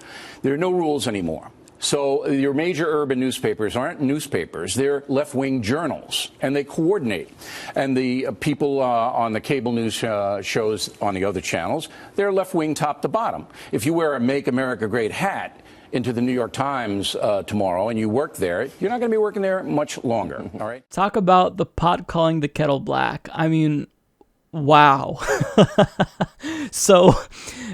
There are no rules anymore. So your major urban newspapers aren't newspapers. They're left-wing journals, and they coordinate. And the people on the cable news shows on the other channels, they're left-wing top to bottom. If you wear a Make America Great hat into the New York Times tomorrow and you work there, you're not going to be working there much longer, all right? Talk about the pot calling the kettle black. I mean, wow. So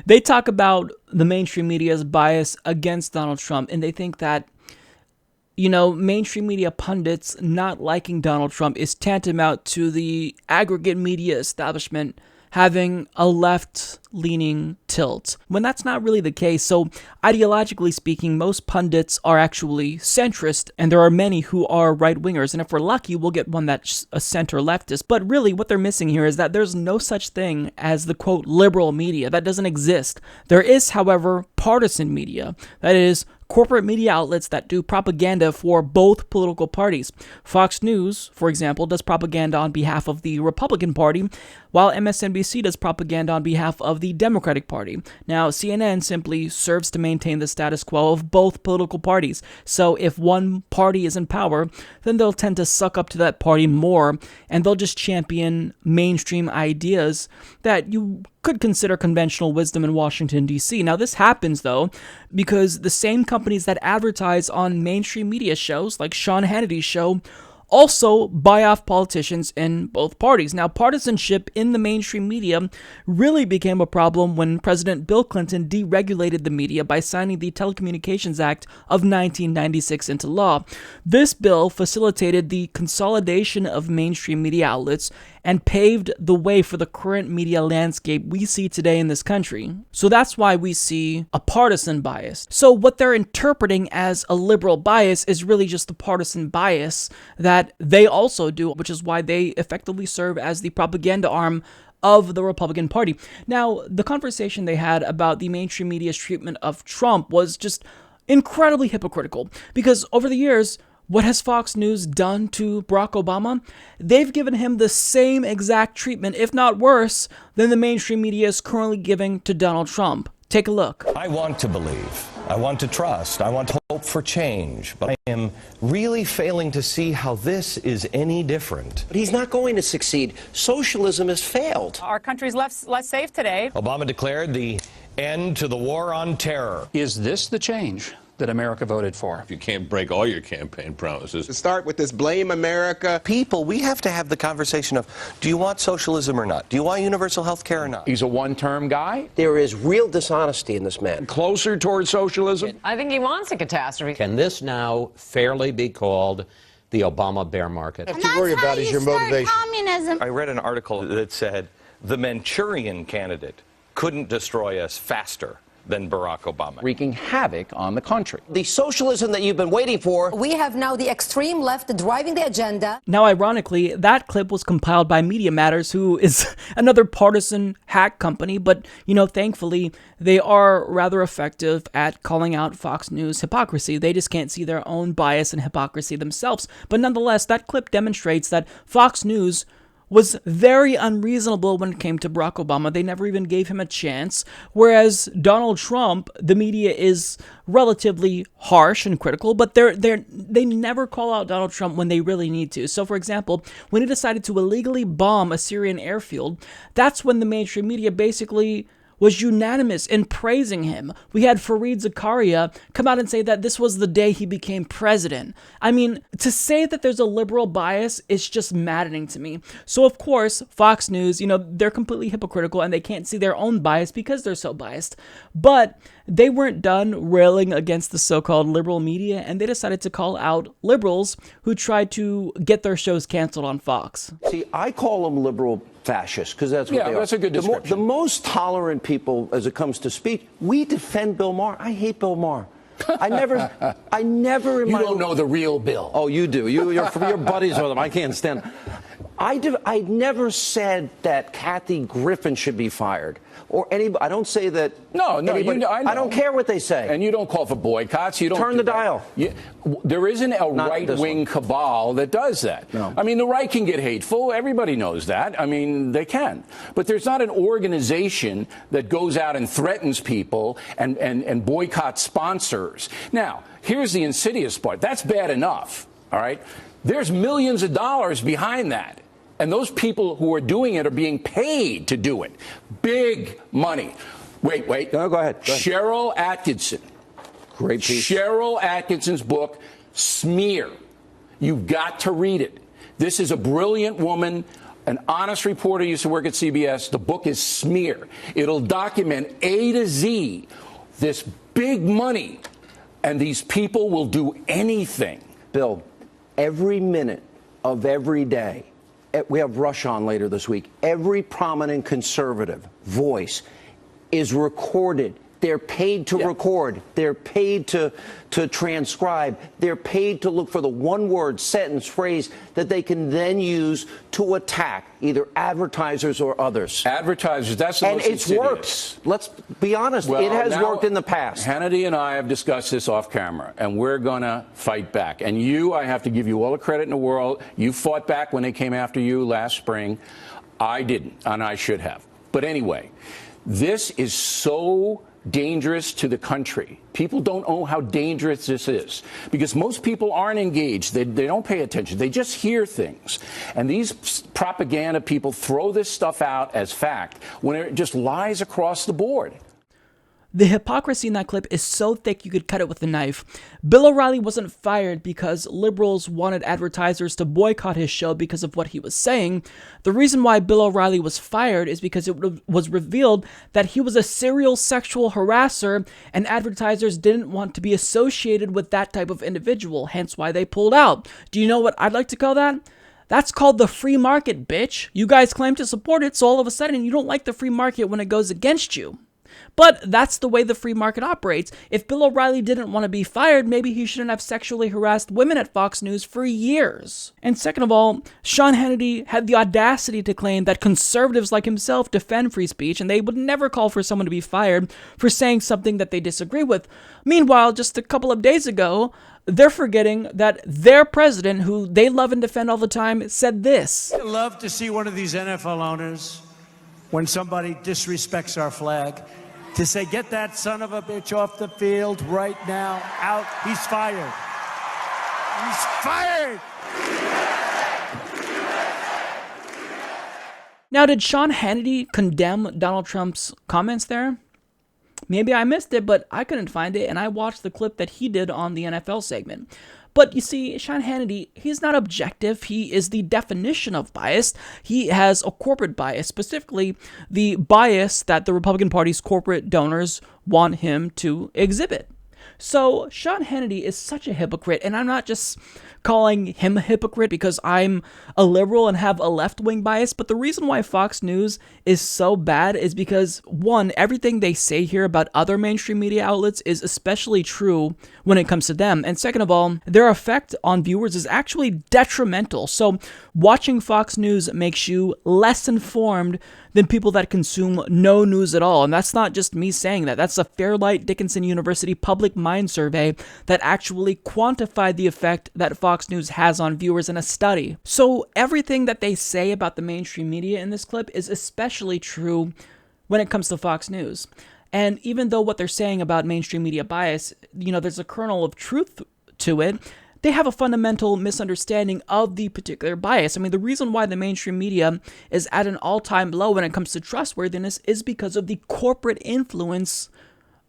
they talk about the mainstream media's bias against Donald Trump, and they think that, you know, mainstream media pundits not liking Donald Trump is tantamount to the aggregate media establishment having a left-leaning tilt, when that's not really the case. So ideologically speaking, most pundits are actually centrist, and there are many who are right-wingers, and if we're lucky, we'll get one that's a center-leftist. But really, what they're missing here is that there's no such thing as the, quote, liberal media. That doesn't exist. There is, however, partisan media. That is, corporate media outlets that do propaganda for both political parties. Fox News, for example, does propaganda on behalf of the Republican Party, while MSNBC does propaganda on behalf of the Democratic Party. Now, CNN simply serves to maintain the status quo of both political parties. So if one party is in power, then they'll tend to suck up to that party more, and they'll just champion mainstream ideas that you could consider conventional wisdom in Washington, D.C. Now, this happens, though, because the same companies that advertise on mainstream media shows, like Sean Hannity's show, also buy off politicians in both parties. Now, partisanship in the mainstream media really became a problem when President Bill Clinton deregulated the media by signing the Telecommunications Act of 1996 into law. This bill facilitated the consolidation of mainstream media outlets and paved the way for the current media landscape we see today in this country. So that's why we see a partisan bias. So what they're interpreting as a liberal bias is really just a partisan bias that they also do, which is why they effectively serve as the propaganda arm of the Republican Party. Now, the conversation they had about the mainstream media's treatment of Trump was just incredibly hypocritical, because over the years, what has Fox News done to Barack Obama? They've given him the same exact treatment, if not worse, than the mainstream media is currently giving to Donald Trump. Take a look. I want to believe. I want to trust. I want to hope for change. But I am really failing to see how this is any different. But he's not going to succeed. Socialism has failed. Our country's less safe today. Obama declared the end to the war on terror. Is this the change that America voted for? You can't break all your campaign promises. To start with this blame America. People, we have to have the conversation of, do you want socialism or not? Do you want universal health care or not? He's a one-term guy. There is real dishonesty in this man. Closer towards socialism. I think he wants a catastrophe. Can this now fairly be called the Obama bear market? What you worry about is your motivation. Communism. I read an article that said the Manchurian candidate couldn't destroy us faster than Barack Obama. Wreaking havoc on the country. The socialism that you've been waiting for. We have now the extreme left driving the agenda. Now, ironically, that clip was compiled by Media Matters, who is another partisan hack company, but, you know, thankfully, they are rather effective at calling out Fox News hypocrisy. They just can't see their own bias and hypocrisy themselves. But nonetheless, that clip demonstrates that Fox News was very unreasonable when it came to Barack Obama. They never even gave him a chance. Whereas Donald Trump, the media is relatively harsh and critical, but they never call out Donald Trump when they really need to. So, for example, when he decided to illegally bomb a Syrian airfield, that's when the mainstream media basically was unanimous in praising him. We had Fareed Zakaria come out and say that this was the day he became president. I mean, to say that there's a liberal bias is just maddening to me. So of course, Fox News, they're completely hypocritical and they can't see their own bias because they're so biased. But they weren't done railing against the so-called liberal media, and they decided to call out liberals who tried to get their shows canceled on Fox. See, I call them liberal fascists because that's what they are. That's a good description. The most tolerant people as it comes to speech, we defend Bill Maher. I hate Bill Maher. I never in you my... don't know the real Bill. Oh, you do. You're buddies with him. I can't stand him. I never said that Kathy Griffin should be fired. Or anybody. I don't say that. No, anybody, I don't care what they say. And you don't call for boycotts. You don't turn the dial. There isn't a right-wing cabal that does that. No. I mean, the right can get hateful. Everybody knows that. I mean, they can. But there's not an organization that goes out and threatens people and boycotts sponsors. Now, here's the insidious part. That's bad enough. All right. There's millions of dollars behind that. And those people who are doing it are being paid to do it. Big money. Wait. No, go ahead. Cheryl Atkinson. Great piece. Cheryl Atkinson's book, Smear. You've got to read it. This is a brilliant woman, an honest reporter, used to work at CBS. The book is Smear. It'll document A to Z this big money, and these people will do anything. Bill, every minute of every day, we have Rush on later this week. Every prominent conservative voice is recorded. They're paid to record. They're paid to transcribe. They're paid to look for the one word, sentence, phrase that they can then use to attack either advertisers or others. Advertisers, that's the most insidious. And it's worked. Let's be honest. It has worked in the past. Hannity and I have discussed this off camera, and we're going to fight back. And I have to give you all the credit in the world. You fought back when they came after you last spring. I didn't, and I should have. But anyway, this is so dangerous to the country. People don't know how dangerous this is because most people aren't engaged. They don't pay attention. They just hear things. And these propaganda people throw this stuff out as fact when it just lies across the board. The hypocrisy in that clip is so thick you could cut it with a knife. Bill O'Reilly wasn't fired because liberals wanted advertisers to boycott his show because of what he was saying. The reason why Bill O'Reilly was fired is because it was revealed that he was a serial sexual harasser, and advertisers didn't want to be associated with that type of individual, hence why they pulled out. Do you know what I'd like to call that? That's called the free market, bitch. You guys claim to support it, so all of a sudden you don't like the free market when it goes against you. But that's the way the free market operates. If Bill O'Reilly didn't want to be fired, maybe he shouldn't have sexually harassed women at Fox News for years. And second of all, Sean Hannity had the audacity to claim that conservatives like himself defend free speech and they would never call for someone to be fired for saying something that they disagree with. Meanwhile, just a couple of days ago, they're forgetting that their president, who they love and defend all the time, said this. I'd love to see one of these NFL owners, when somebody disrespects our flag, to say, get that son of a bitch off the field right now, out, he's fired. He's fired! Now, did Sean Hannity condemn Donald Trump's comments there? Maybe I missed it, but I couldn't find it, and I watched the clip that he did on the NFL segment. But you see, Sean Hannity, he's not objective. He is the definition of bias. He has a corporate bias, specifically the bias that the Republican Party's corporate donors want him to exhibit. So Sean Hannity is such a hypocrite, and I'm not just calling him a hypocrite because I'm a liberal and have a left-wing bias, but the reason why Fox News is so bad is because, one, everything they say here about other mainstream media outlets is especially true when it comes to them, and second of all, their effect on viewers is actually detrimental. So watching Fox News makes you less informed than people that consume no news at all, and that's not just me saying that. That's a Fairlight Dickinson University public public mind survey that actually quantified the effect that Fox News has on viewers in a study. So everything that they say about the mainstream media in this clip is especially true when it comes to Fox News. And even though what they're saying about mainstream media bias, there's a kernel of truth to it, they have a fundamental misunderstanding of the particular bias. I mean, the reason why the mainstream media is at an all-time low when it comes to trustworthiness is because of the corporate influence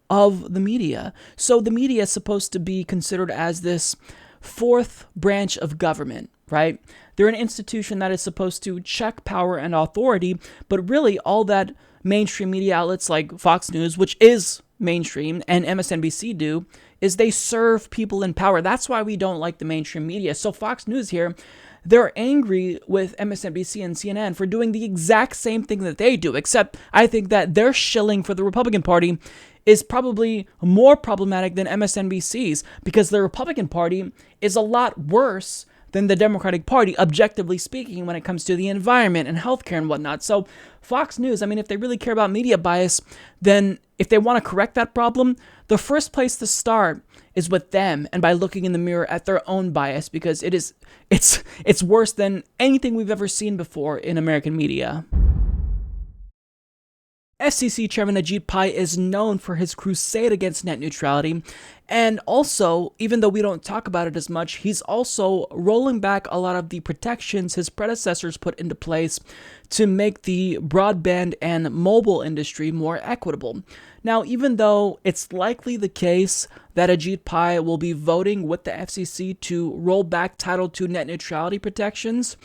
of the media. So the media is supposed to be considered as this fourth branch of government, right? They're an institution that is supposed to check power and authority, but really all that mainstream media outlets like Fox News, which is mainstream, and MSNBC do, is they serve people in power. That's why we don't like the mainstream media. So Fox News here, they're angry with MSNBC and CNN for doing the exact same thing that they do, except I think that their shilling for the Republican Party is probably more problematic than MSNBC's, because the Republican Party is a lot worse than the Democratic Party, objectively speaking, when it comes to the environment and healthcare and whatnot. So Fox News, I mean, if they really care about media bias, then if they want to correct that problem, the first place to start is with them and by looking in the mirror at their own bias, because it's worse than anything we've ever seen before in American media. FCC Chairman Ajit Pai is known for his crusade against net neutrality, and also, even though we don't talk about it as much, he's also rolling back a lot of the protections his predecessors put into place to make the broadband and mobile industry more equitable. Now, even though it's likely the case that Ajit Pai will be voting with the FCC to roll back Title II net neutrality protections,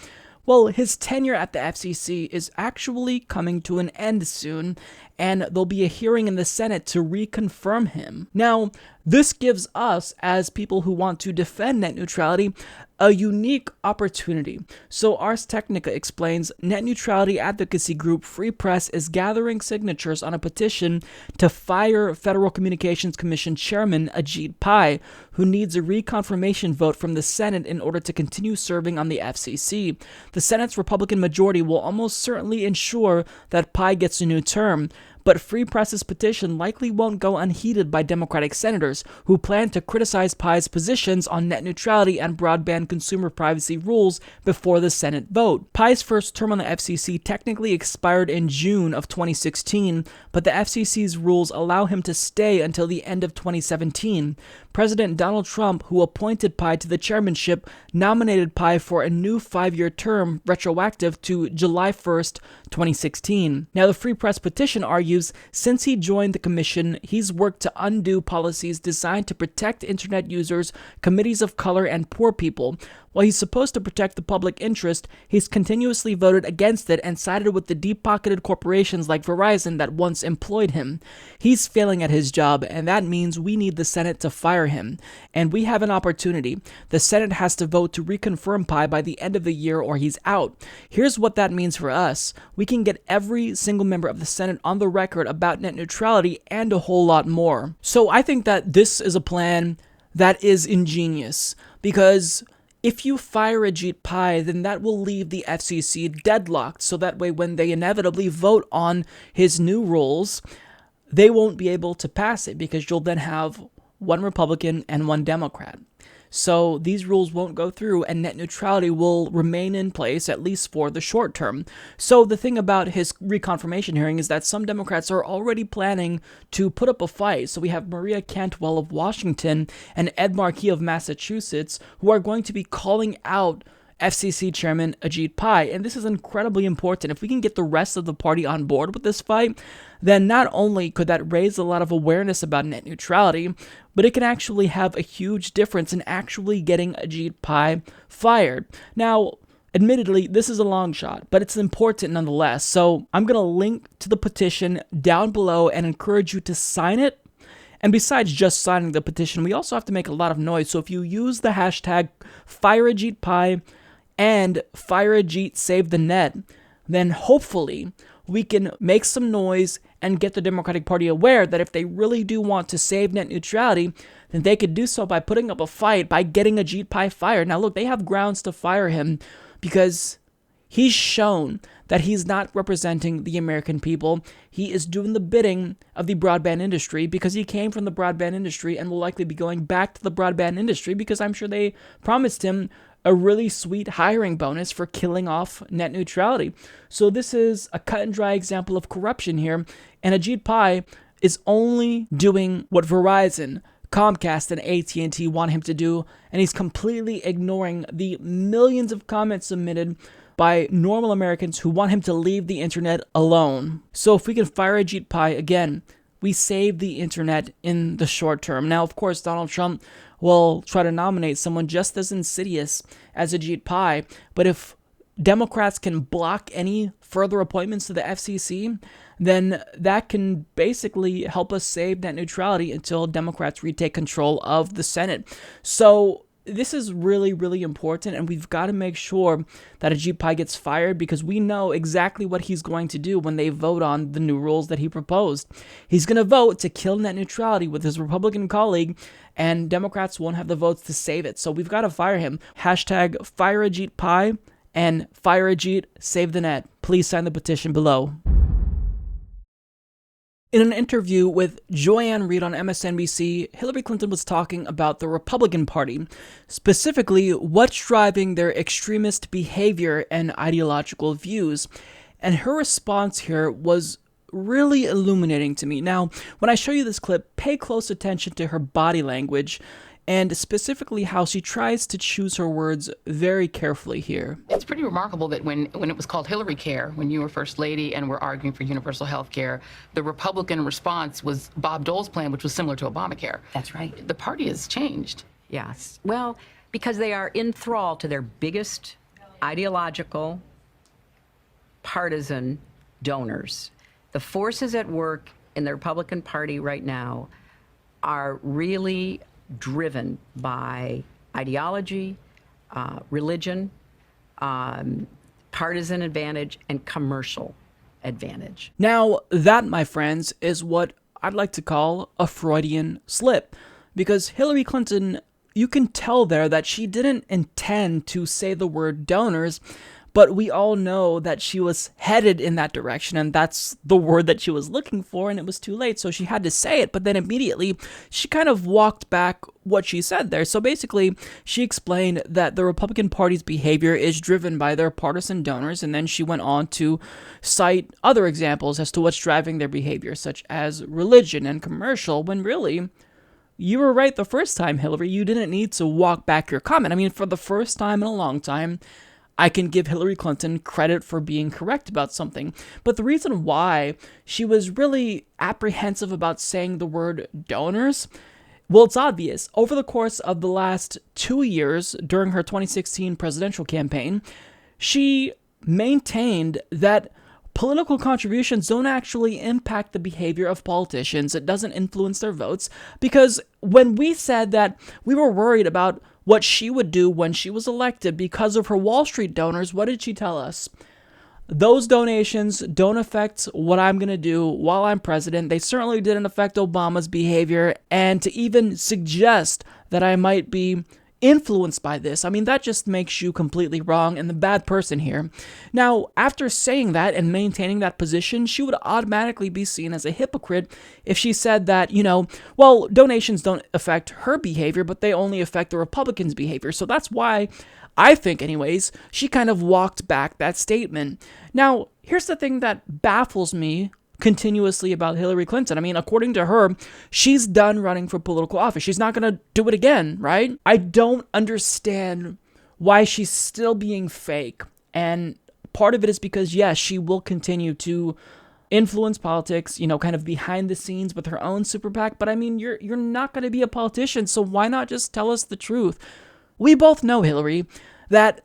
well, his tenure at the FCC is actually coming to an end soon, and there'll be a hearing in the Senate to reconfirm him. Now, this gives us, as people who want to defend net neutrality, a unique opportunity. So Ars Technica explains net neutrality advocacy group Free Press is gathering signatures on a petition to fire Federal Communications Commission Chairman Ajit Pai, who needs a reconfirmation vote from the Senate in order to continue serving on the FCC. The Senate's Republican majority will almost certainly ensure that Pai gets a new term, but Free Press's petition likely won't go unheeded by Democratic senators who plan to criticize Pai's positions on net neutrality and broadband consumer privacy rules before the Senate vote. Pai's first term on the FCC technically expired in June of 2016, but the FCC's rules allow him to stay until the end of 2017. President Donald Trump, who appointed Pai to the chairmanship, nominated Pai for a new 5-year term retroactive to July 1st, 2016. Now, the Free Press petition argues since he joined the commission, he's worked to undo policies designed to protect internet users, communities of color, and poor people. While he's supposed to protect the public interest, he's continuously voted against it and sided with the deep-pocketed corporations like Verizon that once employed him. He's failing at his job, and that means we need the Senate to fire him. And we have an opportunity. The Senate has to vote to reconfirm Pai by the end of the year or he's out. Here's what that means for us. We can get every single member of the Senate on the record about net neutrality and a whole lot more. So I think that this is a plan that is ingenious, because if you fire Ajit Pai, then that will leave the FCC deadlocked, so that way when they inevitably vote on his new rules, they won't be able to pass it, because you'll then have one Republican and one Democrat. So these rules won't go through, and net neutrality will remain in place, at least for the short term. So the thing about his reconfirmation hearing is that some Democrats are already planning to put up a fight. So we have Maria Cantwell of Washington and Ed Markey of Massachusetts, who are going to be calling out FCC Chairman Ajit Pai, and this is incredibly important. If we can get the rest of the party on board with this fight, then not only could that raise a lot of awareness about net neutrality, but it can actually have a huge difference in actually getting Ajit Pai fired. Now, admittedly, this is a long shot, but it's important nonetheless. So I'm going to link to the petition down below and encourage you to sign it. And besides just signing the petition, we also have to make a lot of noise. So if you use the hashtag FireAjitPai and FireAjitSaveTheNet, then hopefully we can make some noise and get the Democratic Party aware that if they really do want to save net neutrality, then they could do so by putting up a fight, by getting Ajit Pai fired. Now look, they have grounds to fire him because he's shown that he's not representing the American people. He is doing the bidding of the broadband industry because he came from the broadband industry and will likely be going back to the broadband industry because I'm sure they promised him a really sweet hiring bonus for killing off net neutrality. So this is a cut and dry example of corruption here, and Ajit Pai is only doing what Verizon, Comcast, and AT&T want him to do, and he's completely ignoring the millions of comments submitted by normal Americans who want him to leave the internet alone. So if we can fire Ajit Pai again, we save the internet in the short term. Now, of course, Donald Trump will try to nominate someone just as insidious as Ajit Pai, but if Democrats can block any further appointments to the FCC, then that can basically help us save net neutrality until Democrats retake control of the Senate. So this is really, really important, and we've got to make sure that Ajit Pai gets fired because we know exactly what he's going to do when they vote on the new rules that he proposed. He's going to vote to kill net neutrality with his Republican colleague, and Democrats won't have the votes to save it. So we've got to fire him. Hashtag fire Ajit Pai and fire Ajit, save the net. Please sign the petition below. In an interview with Joy-Ann Reid on MSNBC, Hillary Clinton was talking about the Republican Party, specifically what's driving their extremist behavior and ideological views. And her response here was really illuminating to me. Now, when I show you this clip, pay close attention to her body language and specifically how she tries to choose her words very carefully here. It's pretty remarkable that when it was called Hillary Care, when you were First Lady and were arguing for universal health care, the Republican response was Bob Dole's plan, which was similar to Obamacare. That's right. The party has changed. Yes. Well, because they are in thrall to their biggest ideological, partisan donors. The forces at work in the Republican Party right now are really driven by ideology, religion, partisan advantage, and commercial advantage. Now, that, my friends, is what I'd like to call a Freudian slip. Because Hillary Clinton, you can tell there that she didn't intend to say the word donors, but we all know that she was headed in that direction, and that's the word that she was looking for, and it was too late, so she had to say it. But then immediately, she kind of walked back what she said there. So basically, she explained that the Republican Party's behavior is driven by their partisan donors, and then she went on to cite other examples as to what's driving their behavior, such as religion and commercial, when really, you were right the first time, Hillary. You didn't need to walk back your comment. I mean, for the first time in a long time, I can give Hillary Clinton credit for being correct about something. But the reason why she was really apprehensive about saying the word donors, well, it's obvious. Over the course of the last 2 years during her 2016 presidential campaign, she maintained that political contributions don't actually impact the behavior of politicians. It doesn't influence their votes. Because when we said that we were worried about what she would do when she was elected because of her Wall Street donors, what did she tell us? Those donations don't affect what I'm going to do while I'm president. They certainly didn't affect Obama's behavior. And to even suggest that I might be influenced by this, I mean, that just makes you completely wrong and the bad person here. Now, after saying that and maintaining that position, she would automatically be seen as a hypocrite if she said that, well, donations don't affect her behavior, but they only affect the Republicans' behavior. So that's why I think, anyways, she kind of walked back that statement. Now, here's the thing that baffles me continuously about Hillary Clinton. I mean, according to her, she's done running for political office. She's not going to do it again, right? I don't understand why she's still being fake. And part of it is because, yes, she will continue to influence politics, kind of behind the scenes with her own super PAC. But I mean, you're not going to be a politician, so why not just tell us the truth? We both know, Hillary, that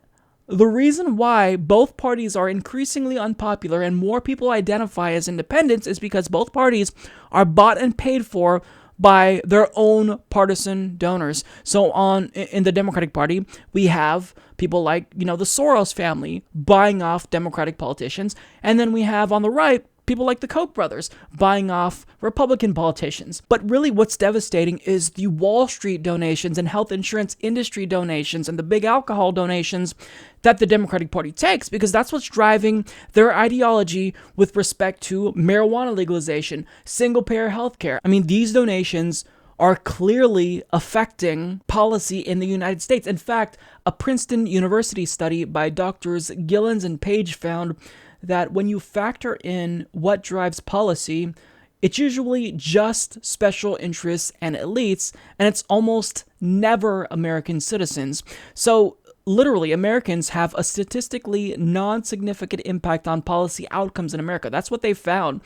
the reason why both parties are increasingly unpopular and more people identify as independents is because both parties are bought and paid for by their own partisan donors. So in the Democratic Party, we have people like, the Soros family buying off Democratic politicians. And then we have on the right, people like the Koch brothers buying off Republican politicians. But really what's devastating is the Wall Street donations and health insurance industry donations and the big alcohol donations that the Democratic Party takes, because that's what's driving their ideology with respect to marijuana legalization, single-payer healthcare. I mean, these donations are clearly affecting policy in the United States. In fact, a Princeton University study by Drs. Gillens and Page found that when you factor in what drives policy, it's usually just special interests and elites, and it's almost never American citizens. So literally, Americans have a statistically non-significant impact on policy outcomes in America. That's what they found.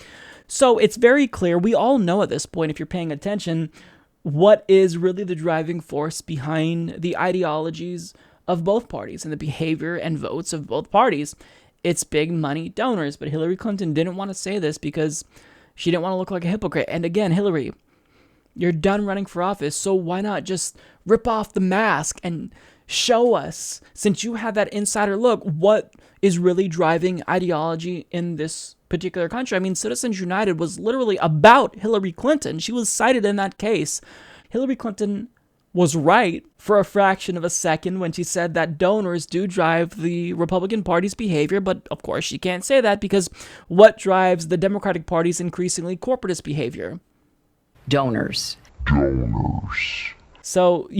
So it's very clear, we all know at this point, if you're paying attention, what is really the driving force behind the ideologies of both parties and the behavior and votes of both parties. It's big money donors. But Hillary Clinton didn't want to say this because she didn't want to look like a hypocrite. And again, Hillary, you're done running for office, so why not just rip off the mask and show us, since you have that insider look, what is really driving ideology in this particular country. I mean, Citizens United was literally about Hillary Clinton. She was cited in that case. Hillary Clinton was right for a fraction of a second when she said that donors do drive the Republican Party's behavior, but of course she can't say that because what drives the Democratic Party's increasingly corporatist behavior? Donors. So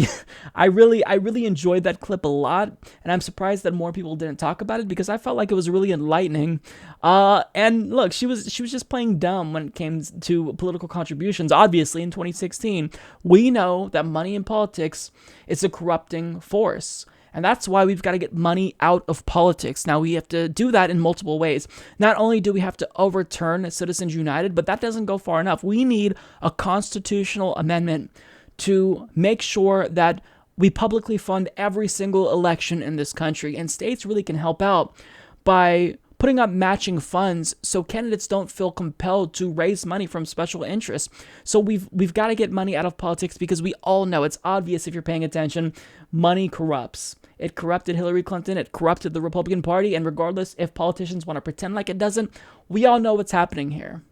I really enjoyed that clip a lot, and I'm surprised that more people didn't talk about it because I felt like it was really enlightening. And look, she was just playing dumb when it came to political contributions. Obviously, in 2016, we know that money in politics is a corrupting force. And that's why we've got to get money out of politics. Now, we have to do that in multiple ways. Not only do we have to overturn Citizens United, but that doesn't go far enough. We need a constitutional amendment to make sure that we publicly fund every single election in this country. And states really can help out by putting up matching funds so candidates don't feel compelled to raise money from special interests. So we've got to get money out of politics because we all know, it's obvious if you're paying attention, money corrupts. It corrupted Hillary Clinton, it corrupted the Republican Party, and regardless if politicians want to pretend like it doesn't, we all know what's happening here.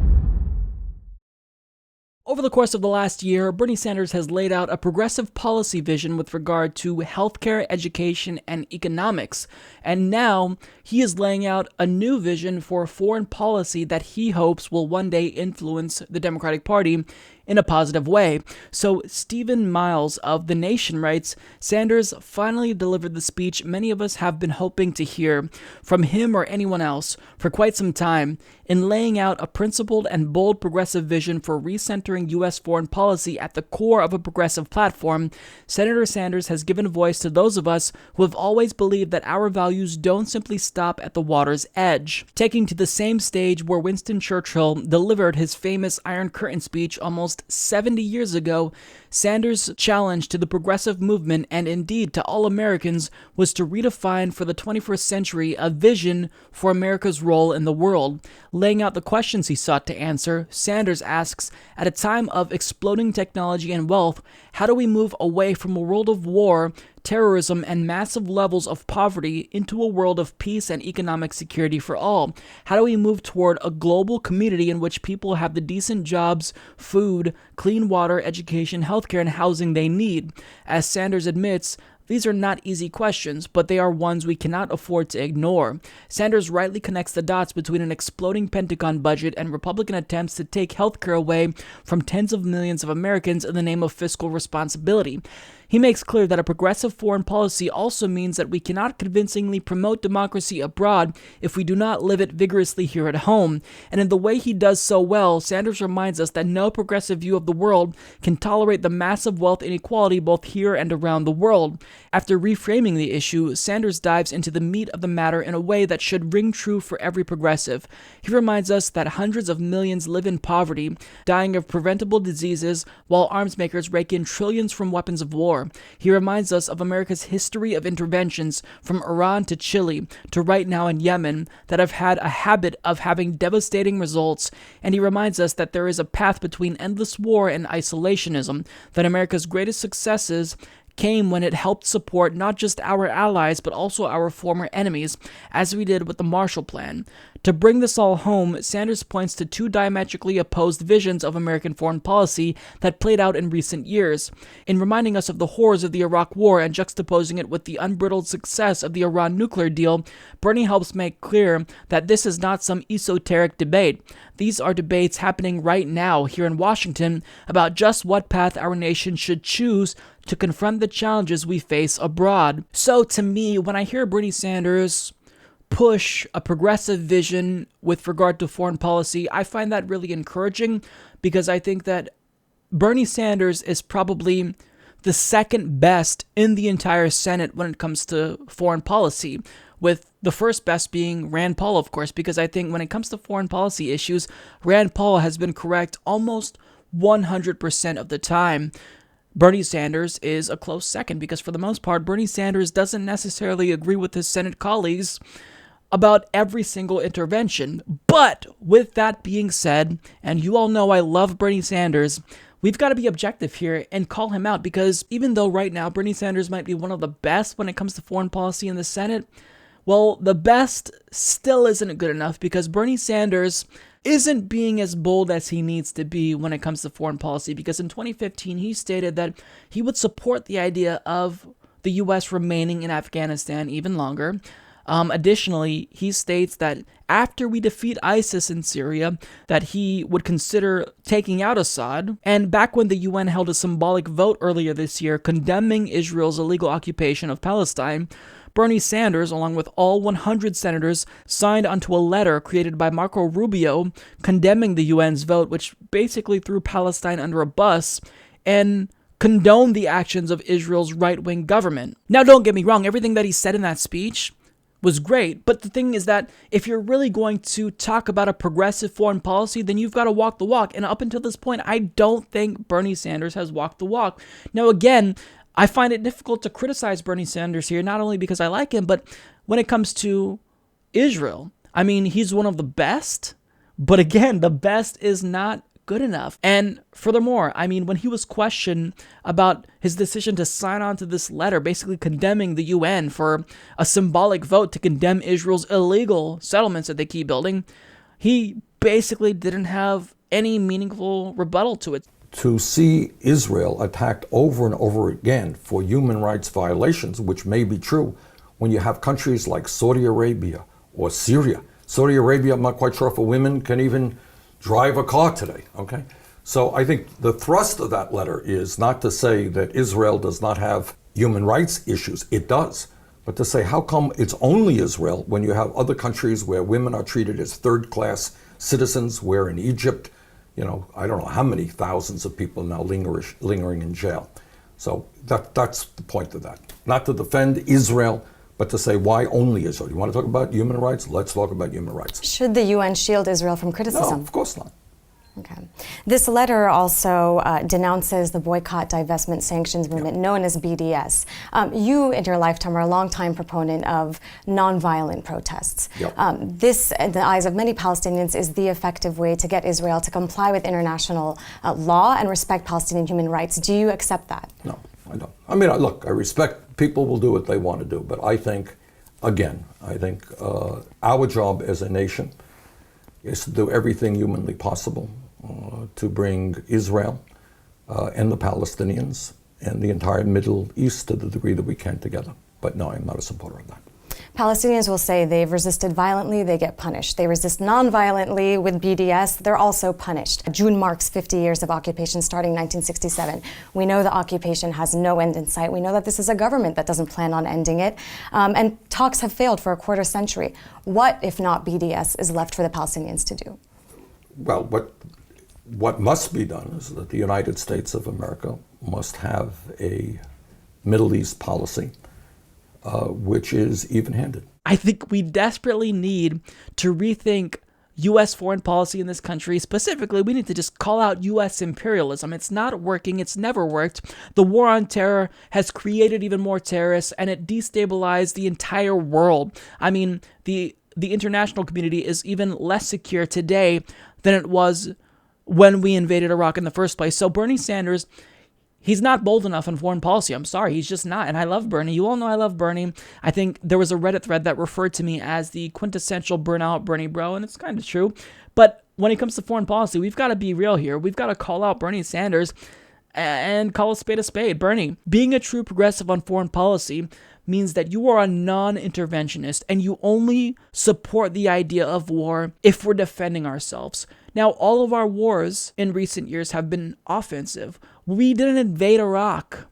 Over the course of the last year, Bernie Sanders has laid out a progressive policy vision with regard to healthcare, education, and economics. And now he is laying out a new vision for foreign policy that he hopes will one day influence the Democratic Party in a positive way. So Stephen Miles of The Nation writes, Sanders finally delivered the speech many of us have been hoping to hear from him or anyone else for quite some time in laying out a principled and bold progressive vision for recentering U.S. foreign policy at the core of a progressive platform. Senator Sanders has given voice to those of us who have always believed that our values don't simply stop at the water's edge. Taking to the same stage where Winston Churchill delivered his famous Iron Curtain speech almost 70 years ago, Sanders' challenge to the progressive movement and indeed to all Americans was to redefine for the 21st century a vision for America's role in the world. Laying out the questions he sought to answer, Sanders asks, at a time of exploding technology and wealth, how do we move away from a world of war, terrorism, and massive levels of poverty into a world of peace and economic security for all? How do we move toward a global community in which people have the decent jobs, food, clean water, education, healthcare, and housing they need? As Sanders admits, these are not easy questions, but they are ones we cannot afford to ignore. Sanders rightly connects the dots between an exploding Pentagon budget and Republican attempts to take healthcare away from tens of millions of Americans in the name of fiscal responsibility. He makes clear that a progressive foreign policy also means that we cannot convincingly promote democracy abroad if we do not live it vigorously here at home. And in the way he does so well, Sanders reminds us that no progressive view of the world can tolerate the massive wealth inequality both here and around the world. After reframing the issue, Sanders dives into the meat of the matter in a way that should ring true for every progressive. He reminds us that hundreds of millions live in poverty, dying of preventable diseases, while arms makers rake in trillions from weapons of war. He reminds us of America's history of interventions from Iran to Chile to right now in Yemen that have had a habit of having devastating results, and he reminds us that there is a path between endless war and isolationism, that America's greatest successes came when it helped support not just our allies, but also our former enemies, as we did with the Marshall Plan. To bring this all home, Sanders points to two diametrically opposed visions of American foreign policy that played out in recent years. In reminding us of the horrors of the Iraq War and juxtaposing it with the unbridled success of the Iran nuclear deal, Bernie helps make clear that this is not some esoteric debate. These are debates happening right now here in Washington about just what path our nation should choose to confront the challenges we face abroad. So to me, when I hear Bernie Sanders push a progressive vision with regard to foreign policy, I find that really encouraging, because I think that Bernie Sanders is probably the second best in the entire Senate when it comes to foreign policy, with the first best being Rand Paul, of course, because I think when it comes to foreign policy issues, Rand Paul has been correct almost 100% of the time. Bernie Sanders is a close second, because for the most part, Bernie Sanders doesn't necessarily agree with his Senate colleagues about every single intervention. But with that being said, and you all know I love Bernie Sanders, we've got to be objective here and call him out, because even though right now Bernie Sanders might be one of the best when it comes to foreign policy in the Senate, well, the best still isn't good enough, because Bernie Sanders isn't being as bold as he needs to be when it comes to foreign policy, because in 2015 he stated that he would support the idea of the U.S. remaining in Afghanistan even longer. Additionally, he states that after we defeat ISIS in Syria, that he would consider taking out Assad. And back when the UN held a symbolic vote earlier this year condemning Israel's illegal occupation of Palestine, Bernie Sanders, along with all 100 senators, signed onto a letter created by Marco Rubio condemning the UN's vote, which basically threw Palestine under a bus and condoned the actions of Israel's right-wing government. Now, don't get me wrong, everything that he said in that speech was great, but the thing is that if you're really going to talk about a progressive foreign policy, then you've got to walk the walk. And up until this point, I don't think Bernie Sanders has walked the walk. Now, again, I find it difficult to criticize Bernie Sanders here, not only because I like him, but when it comes to Israel, I mean, he's one of the best, but again, the best is not good enough. And furthermore, I mean, when he was questioned about his decision to sign on to this letter, basically condemning the UN for a symbolic vote to condemn Israel's illegal settlements that they keep building, he basically didn't have any meaningful rebuttal to it. To see Israel attacked over and over again for human rights violations, which may be true, when you have countries like Saudi Arabia or Syria. Saudi Arabia, I'm not quite sure if a woman can even drive a car today, okay? So I think the thrust of that letter is not to say that Israel does not have human rights issues. It does. But to say, how come it's only Israel when you have other countries where women are treated as third-class citizens, where in Egypt, you know, I don't know how many thousands of people now lingering in jail. So that's the point of that. Not to defend Israel, but to say, why only Israel? You want to talk about human rights? Let's talk about human rights. Should the UN shield Israel from criticism? No, of course not. Okay. This letter also denounces the boycott, divestment, sanctions movement known as BDS. You, in your lifetime, are a longtime proponent of nonviolent protests. This, in the eyes of many Palestinians, is the effective way to get Israel to comply with international law and respect Palestinian human rights. Do you accept that? No, I don't. I mean, look, I respect people will do what they want to do, but I think, again, our job as a nation is to do everything humanly possible to bring Israel and the Palestinians and the entire Middle East to the degree that we can together. But no, I'm not a supporter of that. Palestinians will say they've resisted violently, they get punished. They resist non-violently with BDS, they're also punished. June marks 50 years of occupation starting 1967. We know the occupation has no end in sight. We know that this is a government that doesn't plan on ending it. And talks have failed for a quarter century. What, if not BDS, is left for the Palestinians to do? Well, what must be done is that the United States of America must have a Middle East policy which is even-handed. I think we desperately need to rethink U.S. foreign policy in this country. Specifically, we need to just call out U.S. imperialism. It's not working. It's never worked. The war on terror has created even more terrorists, and it destabilized the entire world. I mean, the international community is even less secure today than it was when we invaded Iraq in the first place. So Bernie Sanders, He's not bold enough on foreign policy. I'm sorry, he's just not. And I love Bernie. You all know I love Bernie. I think there was a Reddit thread that referred to me as the quintessential burnout Bernie bro, and it's kind of true. But when it comes to foreign policy, we've got to be real here. We've got to call out Bernie Sanders and call a spade a spade. Bernie, being a true progressive on foreign policy means that you are a non-interventionist and you only support the idea of war if we're defending ourselves. Now, all of our wars in recent years have been offensive. We didn't invade Iraq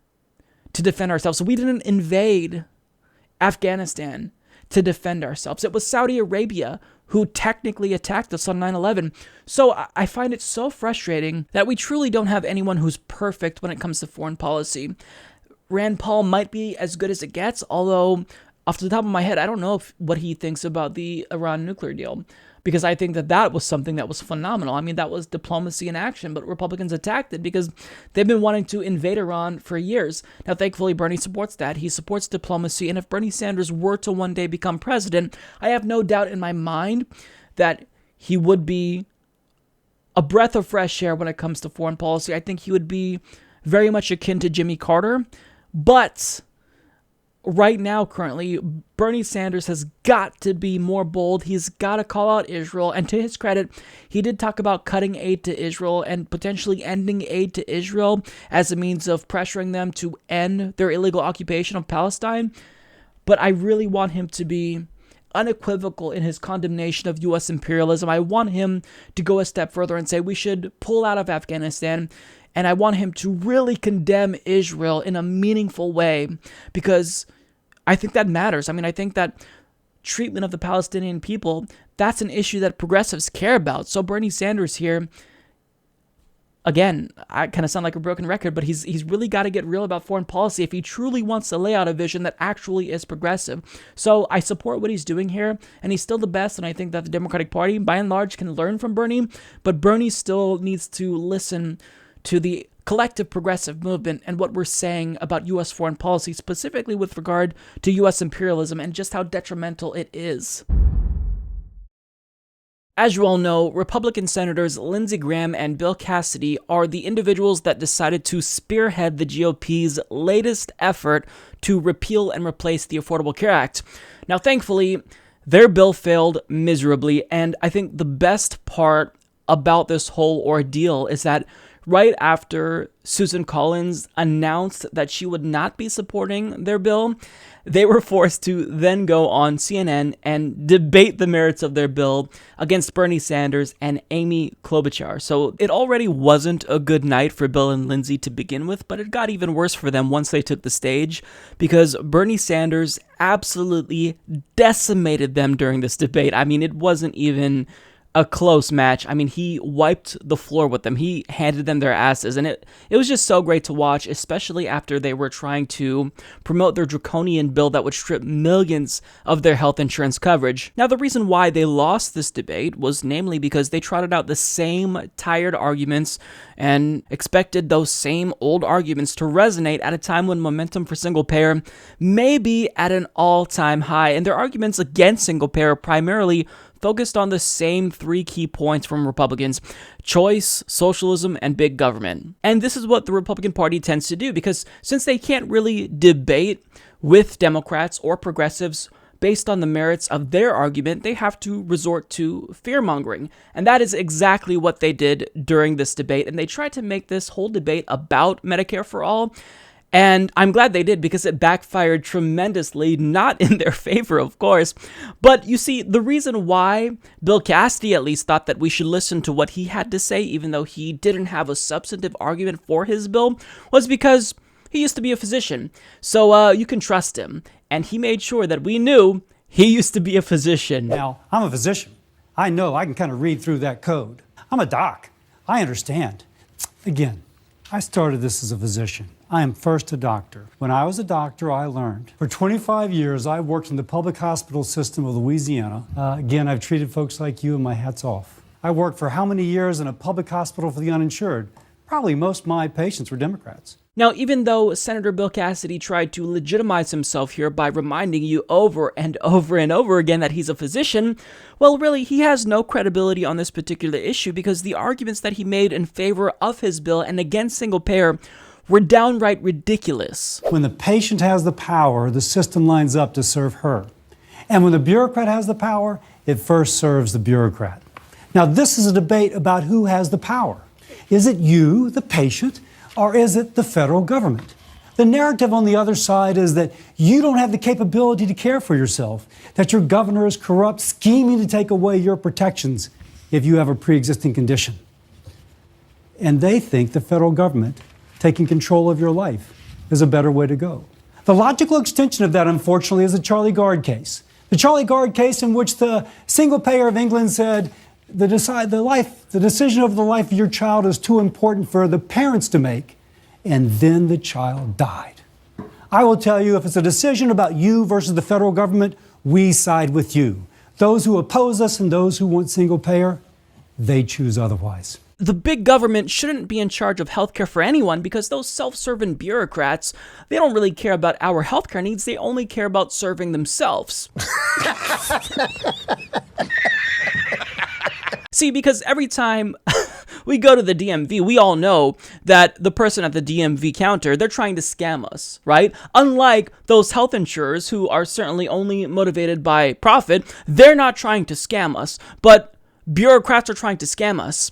to defend ourselves. We didn't invade Afghanistan to defend ourselves. It was Saudi Arabia who technically attacked us on 9/11. So I find it so frustrating that we truly don't have anyone who's perfect when it comes to foreign policy. Rand Paul might be as good as it gets, although off the top of my head, I don't know what he thinks about the Iran nuclear deal, because I think that was something that was phenomenal. I mean, that was diplomacy in action, but Republicans attacked it because they've been wanting to invade Iran for years. Now, thankfully, Bernie supports that. He supports diplomacy, and if Bernie Sanders were to one day become president, I have no doubt in my mind that he would be a breath of fresh air when it comes to foreign policy. I think he would be very much akin to Jimmy Carter. But right now, currently, Bernie Sanders has got to be more bold. He's got to call out Israel. And to his credit, he did talk about cutting aid to Israel and potentially ending aid to Israel as a means of pressuring them to end their illegal occupation of Palestine. But I really want him to be unequivocal in his condemnation of U.S. imperialism. I want him to go a step further and say we should pull out of Afghanistan. And I want him to really condemn Israel in a meaningful way, because I think that matters. I mean, I think that treatment of the Palestinian people, that's an issue that progressives care about. So Bernie Sanders here, again, I kind of sound like a broken record, but he's really got to get real about foreign policy if he truly wants to lay out a vision that actually is progressive. So I support what he's doing here, and he's still the best, and I think that the Democratic Party, by and large, can learn from Bernie, but Bernie still needs to listen to the collective progressive movement and what we're saying about U.S. foreign policy, specifically with regard to U.S. imperialism and just how detrimental it is. As you all know, Republican Senators Lindsey Graham and Bill Cassidy are the individuals that decided to spearhead the GOP's latest effort to repeal and replace the Affordable Care Act. Now, thankfully, their bill failed miserably, and I think the best part about this whole ordeal is that right after Susan Collins announced that she would not be supporting their bill, they were forced to then go on CNN and debate the merits of their bill against Bernie Sanders and Amy Klobuchar. So it already wasn't a good night for Bill and Lindsey to begin with, but it got even worse for them once they took the stage, because Bernie Sanders absolutely decimated them during this debate. I mean, it wasn't even a close match. I mean, he wiped the floor with them. He handed them their asses, and it was just so great to watch, especially after they were trying to promote their draconian bill that would strip millions of their health insurance coverage. Now, the reason why they lost this debate was namely because they trotted out the same tired arguments and expected those same old arguments to resonate at a time when momentum for single payer may be at an all-time high, and their arguments against single payer primarily focused on the same three key points from Republicans: choice, socialism, and big government. And this is what the Republican Party tends to do, because since they can't really debate with Democrats or progressives based on the merits of their argument, they have to resort to fear-mongering. And that is exactly what they did during this debate. And they tried to make this whole debate about Medicare for all. And I'm glad they did, because it backfired tremendously, not in their favor, of course. But you see, the reason why Bill Cassidy at least thought that we should listen to what he had to say, even though he didn't have a substantive argument for his bill, was because he used to be a physician. So you can trust him. And he made sure that we knew he used to be a physician. Now, I'm a physician. I know I can kind of read through that code. I'm a doc. I understand. Again, I started this as a physician. I am first a doctor. When I was a doctor, I learned. For 25 years, I worked in the public hospital system of Louisiana. Again, I've treated folks like you, and my hat's off. I worked for how many years in a public hospital for the uninsured? Probably most of my patients were Democrats. Now, even though Senator Bill Cassidy tried to legitimize himself here by reminding you over and over and over again that he's a physician, well, really, he has no credibility on this particular issue, because the arguments that he made in favor of his bill and against single payer were downright ridiculous. When the patient has the power, the system lines up to serve her. And when the bureaucrat has the power, it first serves the bureaucrat. Now, this is a debate about who has the power. Is it you, the patient, or is it the federal government? The narrative on the other side is that you don't have the capability to care for yourself, that your governor is corrupt, scheming to take away your protections if you have a pre-existing condition. And they think the federal government taking control of your life is a better way to go. The logical extension of that, unfortunately, is the Charlie Gard case. The Charlie Gard case in which the single payer of England said the decision of the life of your child is too important for the parents to make, and then the child died. I will tell you, if it's a decision about you versus the federal government, we side with you. Those who oppose us and those who want single payer, they choose otherwise. The big government shouldn't be in charge of healthcare for anyone because those self-serving bureaucrats, they don't really care about our healthcare needs, they only care about serving themselves. See, because every time we go to the DMV, we all know that the person at the DMV counter, they're trying to scam us, right? Unlike those health insurers who are certainly only motivated by profit, they're not trying to scam us, but bureaucrats are trying to scam us.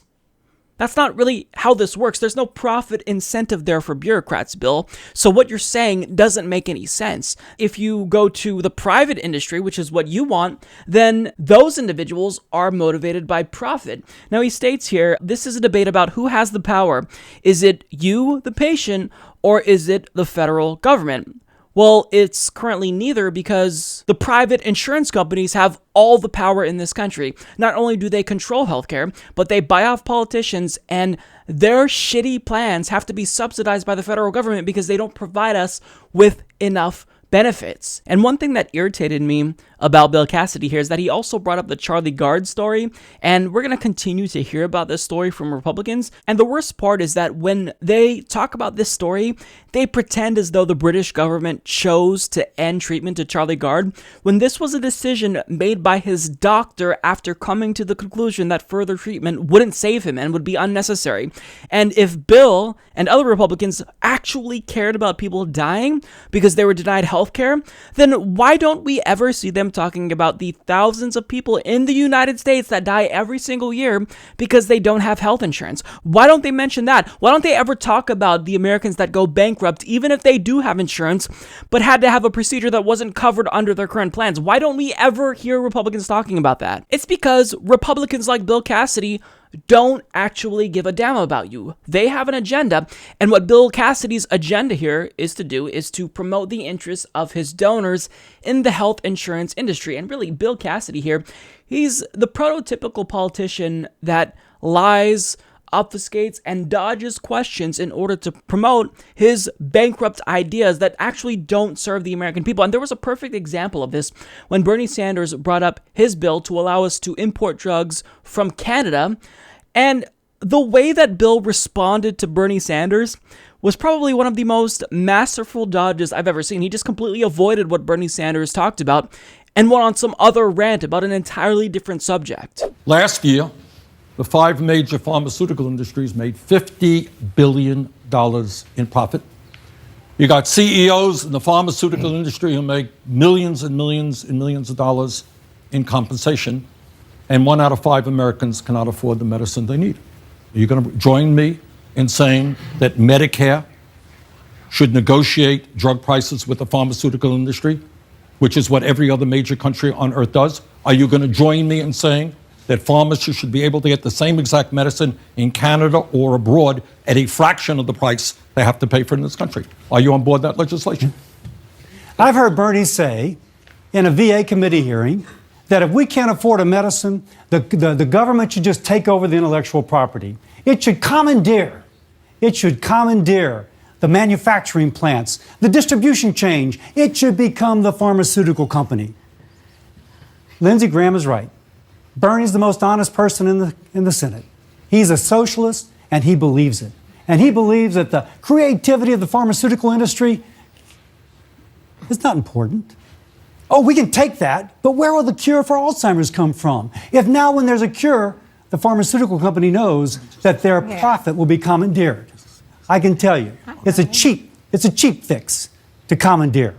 That's not really how this works. There's no profit incentive there for bureaucrats, Bill. So what you're saying doesn't make any sense. If you go to the private industry, which is what you want, then those individuals are motivated by profit. Now he states here, this is a debate about who has the power. Is it you, the patient, or is it the federal government? Well, it's currently neither because the private insurance companies have all the power in this country. Not only do they control healthcare, but they buy off politicians, and their shitty plans have to be subsidized by the federal government because they don't provide us with enough benefits. And one thing that irritated me about Bill Cassidy here is that he also brought up the Charlie Gard story, and we're going to continue to hear about this story from Republicans. And the worst part is that when they talk about this story, they pretend as though the British government chose to end treatment to Charlie Gard when this was a decision made by his doctor after coming to the conclusion that further treatment wouldn't save him and would be unnecessary. And if Bill and other Republicans actually cared about people dying because they were denied health care, then why don't we ever see them talking about the thousands of people in the United States that die every single year because they don't have health insurance? Why don't they mention that? Why don't they ever talk about the Americans that go bankrupt even if they do have insurance but had to have a procedure that wasn't covered under their current plans? Why don't we ever hear Republicans talking about that? It's because Republicans like Bill Cassidy don't actually give a damn about you. They have an agenda, and what Bill Cassidy's agenda here is to do is to promote the interests of his donors in the health insurance industry. And really, Bill Cassidy here, he's the prototypical politician that lies, obfuscates, and dodges questions in order to promote his bankrupt ideas that actually don't serve the American people. And there was a perfect example of this when Bernie Sanders brought up his bill to allow us to import drugs from Canada. And the way that Bill responded to Bernie Sanders was probably one of the most masterful dodges I've ever seen. He just completely avoided what Bernie Sanders talked about and went on some other rant about an entirely different subject. Last year, the 5 major pharmaceutical industries made $50 billion in profit. You got CEOs in the pharmaceutical industry who make millions and millions and millions of dollars in compensation, and 1 out of 5 Americans cannot afford the medicine they need. Are you going to join me in saying that Medicare should negotiate drug prices with the pharmaceutical industry, which is what every other major country on earth does? Are you going to join me in saying that pharmacists should be able to get the same exact medicine in Canada or abroad at a fraction of the price they have to pay for in this country? Are you on board that legislation? I've heard Bernie say in a VA committee hearing that if we can't afford a medicine, the government should just take over the intellectual property. It should commandeer the manufacturing plants, the distribution chain. It should become the pharmaceutical company. Lindsey Graham is right. Bernie's the most honest person in the Senate. He's a socialist, and he believes it. And he believes that the creativity of the pharmaceutical industry is not important. Oh, we can take that, but where will the cure for Alzheimer's come from? If now when there's a cure, the pharmaceutical company knows that their profit will be commandeered. I can tell you, it's a cheap fix to commandeer.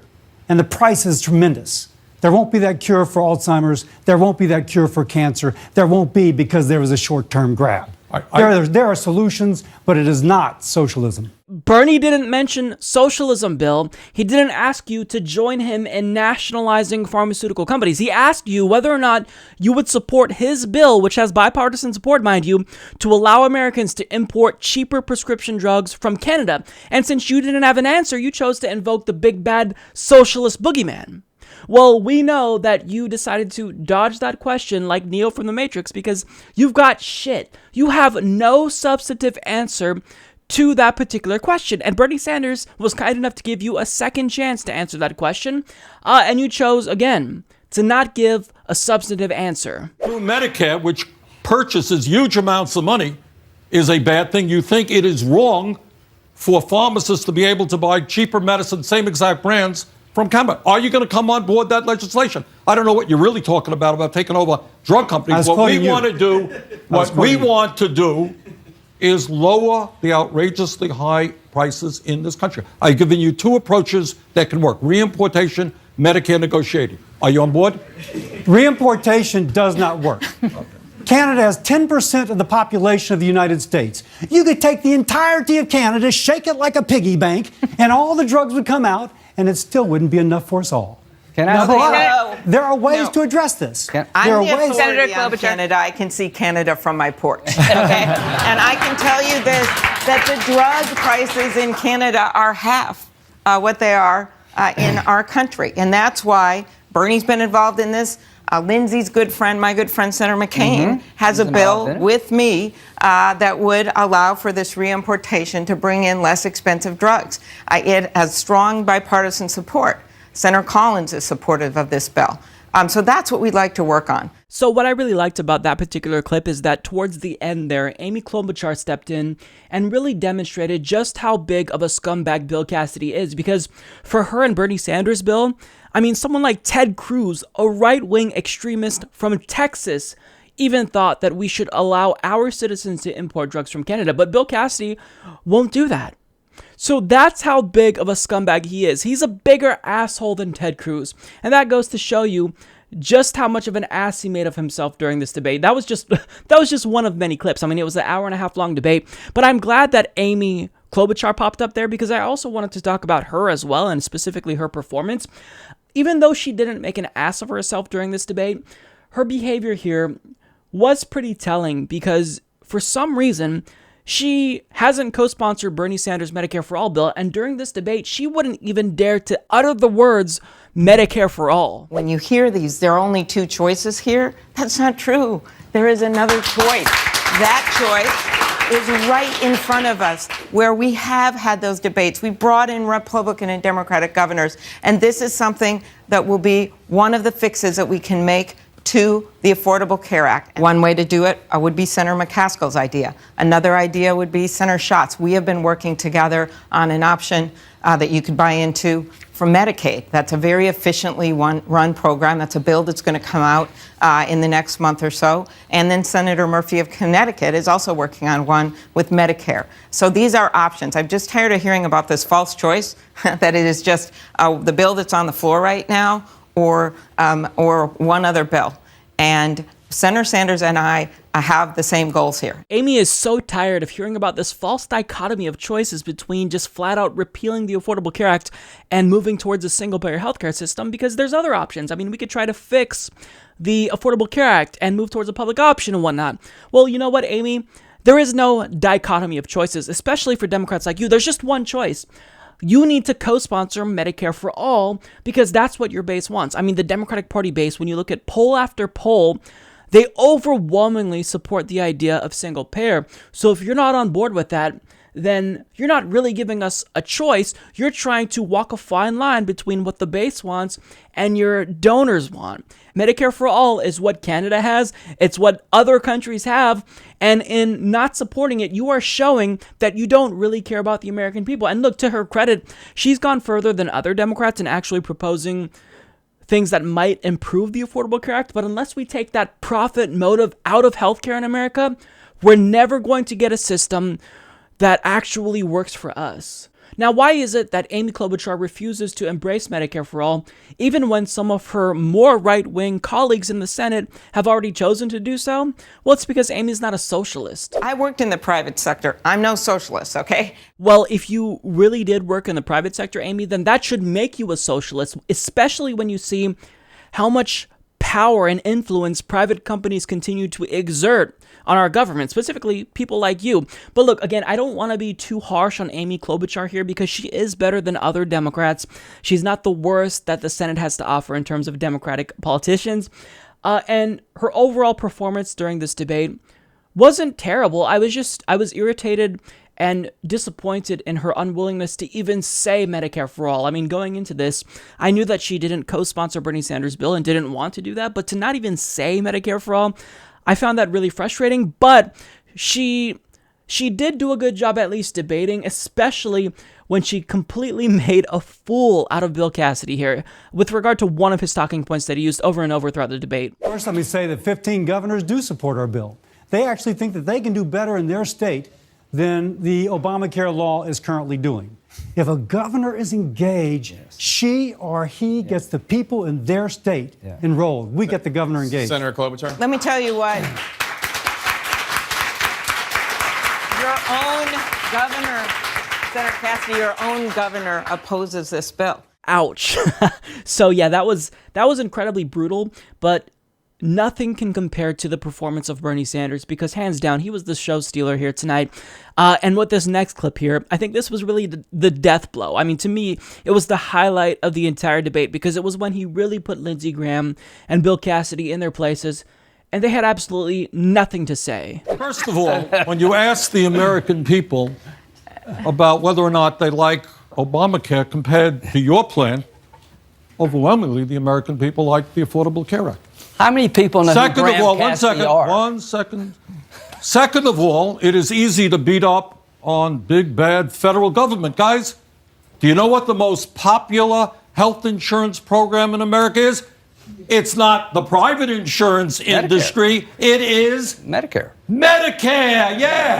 And the price is tremendous. There won't be that cure for Alzheimer's. There won't be that cure for cancer. There won't be because there was a short-term grab. There are solutions, but it is not socialism. Bernie didn't mention socialism, Bill. He didn't ask you to join him in nationalizing pharmaceutical companies. He asked you whether or not you would support his bill, which has bipartisan support, mind you, to allow Americans to import cheaper prescription drugs from Canada. And since you didn't have an answer, you chose to invoke the big bad socialist boogeyman. Well, we know that you decided to dodge that question like Neo from the Matrix because you've got shit. You have no substantive answer to that particular question. And Bernie Sanders was kind enough to give you a second chance to answer that question. And you chose, again, to not give a substantive answer. Through Medicare, which purchases huge amounts of money, is a bad thing. You think it is wrong for pharmacists to be able to buy cheaper medicine, same exact brands, from Canada. Are you going to come on board that legislation? I don't know what you're really talking about taking over drug companies. What we want to do is lower the outrageously high prices in this country. I've given you two approaches that can work. Reimportation, Medicare negotiating. Are you on board? Reimportation does not work. Canada has 10% of the population of the United States. You could take the entirety of Canada, shake it like a piggy bank, and all the drugs would come out, and it still wouldn't be enough for us all. There are ways to address this. I'm the authority on Canada. I can see Canada from my porch. Okay? And I can tell you this, that the drug prices in Canada are half what they are in our country. And that's why Bernie's been involved in this. Lindsay's good friend, my good friend, Senator McCain, has a bill with me that would allow for this reimportation to bring in less expensive drugs. It has strong bipartisan support. Senator Collins is supportive of this bill. So that's what we'd like to work on. So what I really liked about that particular clip is that towards the end there, Amy Klobuchar stepped in and really demonstrated just how big of a scumbag Bill Cassidy is, because for her and Bernie Sanders' bill, I mean, someone like Ted Cruz, a right-wing extremist from Texas, even thought that we should allow our citizens to import drugs from Canada, but Bill Cassidy won't do that. So that's how big of a scumbag he is. He's a bigger asshole than Ted Cruz, and that goes to show you just how much of an ass he made of himself during this debate. That was just one of many clips. I mean, it was an hour-and-a-half-long debate, but I'm glad that Amy Klobuchar popped up there because I also wanted to talk about her as well, and specifically her performance. Even though she didn't make an ass of herself during this debate, her behavior here was pretty telling because for some reason, she hasn't co-sponsored Bernie Sanders' Medicare for All bill, and during this debate, she wouldn't even dare to utter the words Medicare for All. When you hear these, there are only two choices here. That's not true. There is another choice. That choice is right in front of us, where we have had those debates. We brought in Republican and Democratic governors, and this is something that will be one of the fixes that we can make to the Affordable Care Act. One way to do it would be Senator McCaskill's idea. Another idea would be Senator Schatz's. We have been working together on an option that you could buy into for Medicaid. That's a very efficiently run program. That's a bill that's going to come out in the next month or so. And then Senator Murphy of Connecticut is also working on one with Medicare. So these are options. I'm just tired of hearing about this false choice, that it is just the bill that's on the floor right now or one other bill. And Senator Sanders and I have the same goals here. Amy is so tired of hearing about this false dichotomy of choices between just flat out repealing the Affordable Care Act and moving towards a single-payer healthcare system, because there's other options. I mean, we could try to fix the Affordable Care Act and move towards a public option and whatnot. Well, you know what, Amy? There is no dichotomy of choices, especially for Democrats like you. There's just one choice. You need to co-sponsor Medicare for All because that's what your base wants. I mean, the Democratic Party base, when you look at poll after poll, they overwhelmingly support the idea of single payer. So if you're not on board with that, then you're not really giving us a choice. You're trying to walk a fine line between what the base wants and your donors want. Medicare for All is what Canada has. It's what other countries have. And in not supporting it, you are showing that you don't really care about the American people. And look, to her credit, she's gone further than other Democrats in actually proposing things that might improve the Affordable Care Act. But unless we take that profit motive out of healthcare in America, we're never going to get a system that actually works for us. Now, why is it that Amy Klobuchar refuses to embrace Medicare for All, even when some of her more right-wing colleagues in the Senate have already chosen to do so? Well, it's because Amy's not a socialist. I worked in the private sector. I'm no socialist, okay? Well, if you really did work in the private sector, Amy, then that should make you a socialist, especially when you see how much power and influence private companies continue to exert on our government, specifically people like you. But look, again, I don't want to be too harsh on Amy Klobuchar here because she is better than other Democrats. She's not the worst that the Senate has to offer in terms of Democratic politicians. And her overall performance during this debate wasn't terrible. I was irritated and disappointed in her unwillingness to even say Medicare for All. I mean, going into this, I knew that she didn't co-sponsor Bernie Sanders' bill and didn't want to do that, but to not even say Medicare for All, I found that really frustrating. But she did do a good job at least debating, especially when she completely made a fool out of Bill Cassidy here with regard to one of his talking points that he used over and over throughout the debate. First, let me say that 15 governors do support our bill. They actually think that they can do better in their state than the Obamacare law is currently doing. If a governor is engaged, she or he gets the people in their state enrolled. We get the governor engaged. Senator Klobuchar? Let me tell you what. Your own governor, Senator Cassidy, your own governor opposes this bill. Ouch. So yeah, that was incredibly brutal, but nothing can compare to the performance of Bernie Sanders because hands down, he was the show stealer here tonight. And with this next clip here, I think this was really the death blow. I mean, to me, it was the highlight of the entire debate because it was when he really put Lindsey Graham and Bill Cassidy in their places, and they had absolutely nothing to say. First of all, when you ask the American people about whether or not they like Obamacare compared to your plan, overwhelmingly the American people like the Affordable Care Act. How many people know who Graham-Cassidy are? One second. Second of all, it is easy to beat up on big, bad federal government. Guys, do you know what the most popular health insurance program in America is? It's not the private insurance industry. It is Medicare. Medicare, yeah.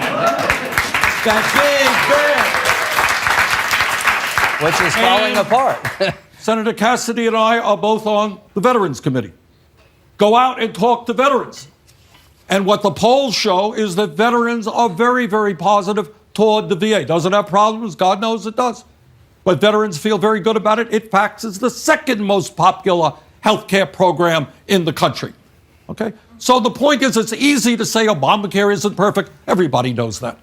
That big, bad. Which is falling apart. Senator Cassidy and I are both on the Veterans Committee. Go out and talk to veterans. And what the polls show is that veterans are very, very positive toward the VA. Does it have problems? God knows it does. But veterans feel very good about it. In fact, it's the second most popular health care program in the country. Okay? So the point is, it's easy to say Obamacare isn't perfect. Everybody knows that.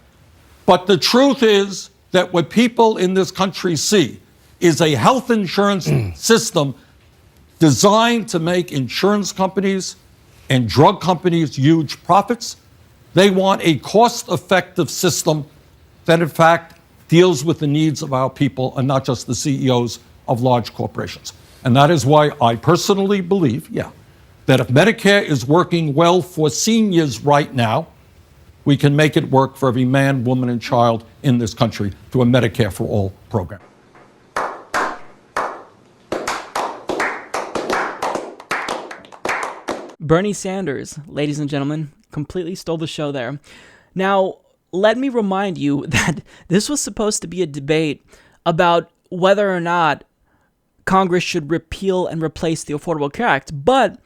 But the truth is that what people in this country see is a health insurance system designed to make insurance companies and drug companies huge profits. They want a cost-effective system that, in fact, deals with the needs of our people and not just the CEOs of large corporations. And that is why I personally believe, that if Medicare is working well for seniors right now, we can make it work for every man, woman, and child in this country through a Medicare for All program. Bernie Sanders, ladies and gentlemen, completely stole the show there. Now, let me remind you that this was supposed to be a debate about whether or not Congress should repeal and replace the Affordable Care Act, but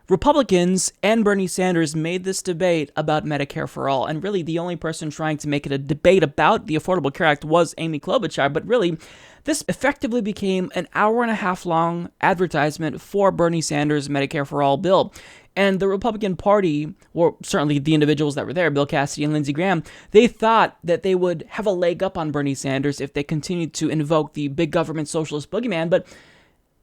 Republicans and Bernie Sanders made this debate about Medicare for All, and really the only person trying to make it a debate about the Affordable Care Act was Amy Klobuchar, but really, this effectively became an hour-and-a-half long advertisement for Bernie Sanders' Medicare for All bill. And the Republican Party, or certainly the individuals that were there, Bill Cassidy and Lindsey Graham, they thought that they would have a leg up on Bernie Sanders if they continued to invoke the big government socialist boogeyman, but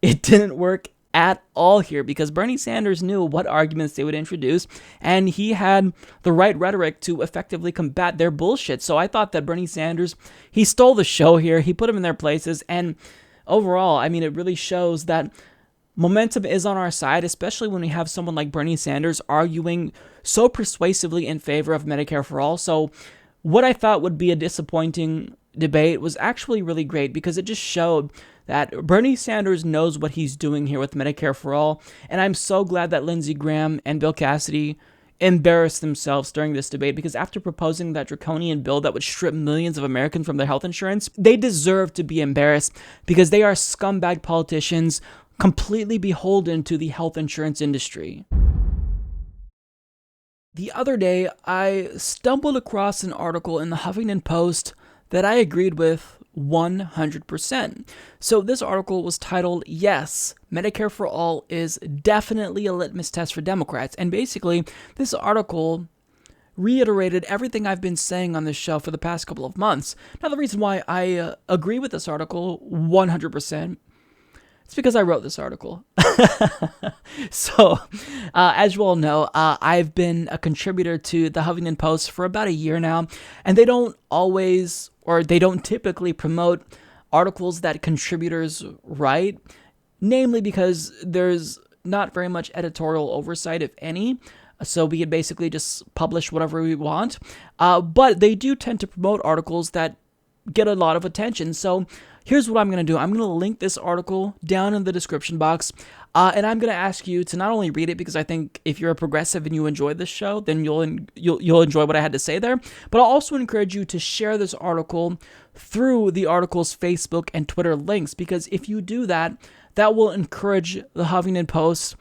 it didn't work at all here because Bernie Sanders knew what arguments they would introduce, and he had the right rhetoric to effectively combat their bullshit. So I thought that Bernie Sanders, he stole the show here, he put them in their places, and overall, I mean, it really shows that momentum is on our side, especially when we have someone like Bernie Sanders arguing so persuasively in favor of Medicare for All. So what I thought would be a disappointing debate was actually really great because it just showed that Bernie Sanders knows what he's doing here with Medicare for All, and I'm so glad that Lindsey Graham and Bill Cassidy embarrass themselves during this debate, because after proposing that draconian bill that would strip millions of Americans from their health insurance, they deserve to be embarrassed because they are scumbag politicians completely beholden to the health insurance industry. The other day, I stumbled across an article in the Huffington Post that I agreed with 100%. So this article was titled, "Yes, Medicare for All is definitely a litmus test for Democrats." And basically, this article reiterated everything I've been saying on this show for the past couple of months. Now, the reason why I agree with this article 100%, it's because I wrote this article. So, as you all know, I've been a contributor to the Huffington Post for about a year now, and they don't always, or they don't typically promote articles that contributors write, namely because there's not very much editorial oversight, if any. So we can basically just publish whatever we want. But they do tend to promote articles that get a lot of attention. So here's what I'm going to do. I'm going to link this article down in the description box. And I'm going to ask you to not only read it, because I think if you're a progressive and you enjoy this show, then you'll enjoy what I had to say there. But I'll also encourage you to share this article through the article's Facebook and Twitter links, because if you do that, that will encourage the Huffington Post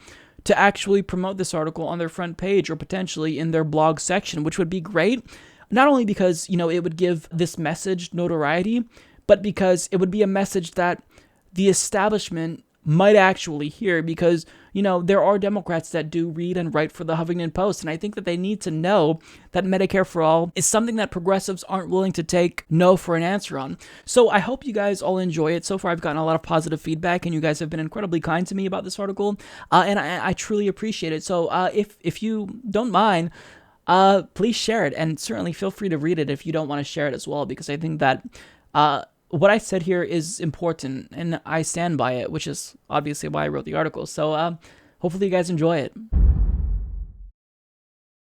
to actually promote this article on their front page or potentially in their blog section, which would be great. Not only because, it would give this message notoriety, but because it would be a message that the establishment might actually hear, because, there are Democrats that do read and write for the Huffington Post, and I think that they need to know that Medicare for All is something that progressives aren't willing to take no for an answer on. So I hope you guys all enjoy it. So far, I've gotten a lot of positive feedback, and you guys have been incredibly kind to me about this article, and I truly appreciate it. So if you don't mind, please share it, and certainly feel free to read it if you don't want to share it as well, because I think that what I said here is important, and I stand by it, which is obviously why I wrote the article. So hopefully you guys enjoy it.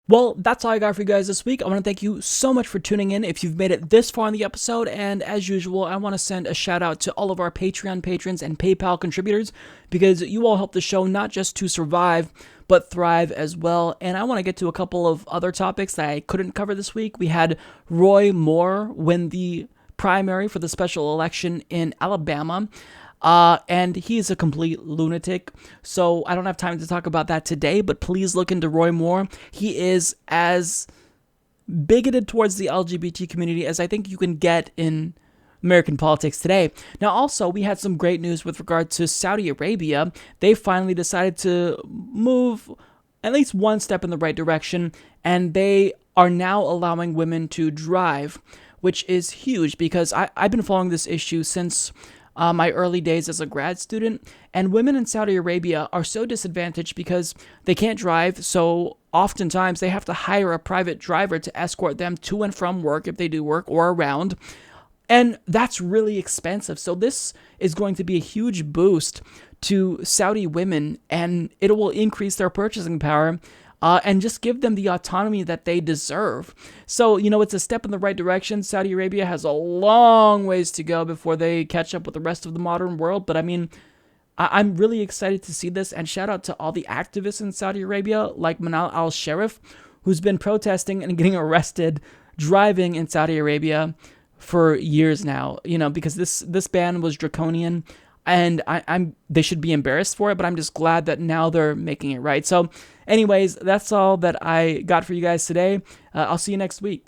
Well, that's all I got for you guys this week. I want to thank you so much for tuning in if you've made it this far in the episode, and as usual, I want to send a shout out to all of our Patreon patrons and PayPal contributors, because you all help the show not just to survive, but thrive as well. And I want to get to a couple of other topics that I couldn't cover this week. We had Roy Moore win the primary for the special election in Alabama, and he's a complete lunatic, so I don't have time to talk about that today, but please look into Roy Moore. He is as bigoted towards the LGBT community as I think you can get in American politics today. Now, also, we had some great news with regard to Saudi Arabia. They finally decided to move at least one step in the right direction, and they are now allowing women to drive, which is huge, because I've been following this issue since my early days as a grad student, and women in Saudi Arabia are so disadvantaged because they can't drive, so oftentimes they have to hire a private driver to escort them to and from work if they do work, or around, and that's really expensive. So this is going to be a huge boost to Saudi women, and it will increase their purchasing power, and just give them the autonomy that they deserve. So, it's a step in the right direction. Saudi Arabia has a long ways to go before they catch up with the rest of the modern world. But I'm really excited to see this. And shout out to all the activists in Saudi Arabia, like Manal al-Sharif, who's been protesting and getting arrested driving in Saudi Arabia for years now, because this ban was draconian. And they should be embarrassed for it, but I'm just glad that now they're making it right. So anyways, that's all that I got for you guys today. I'll see you next week.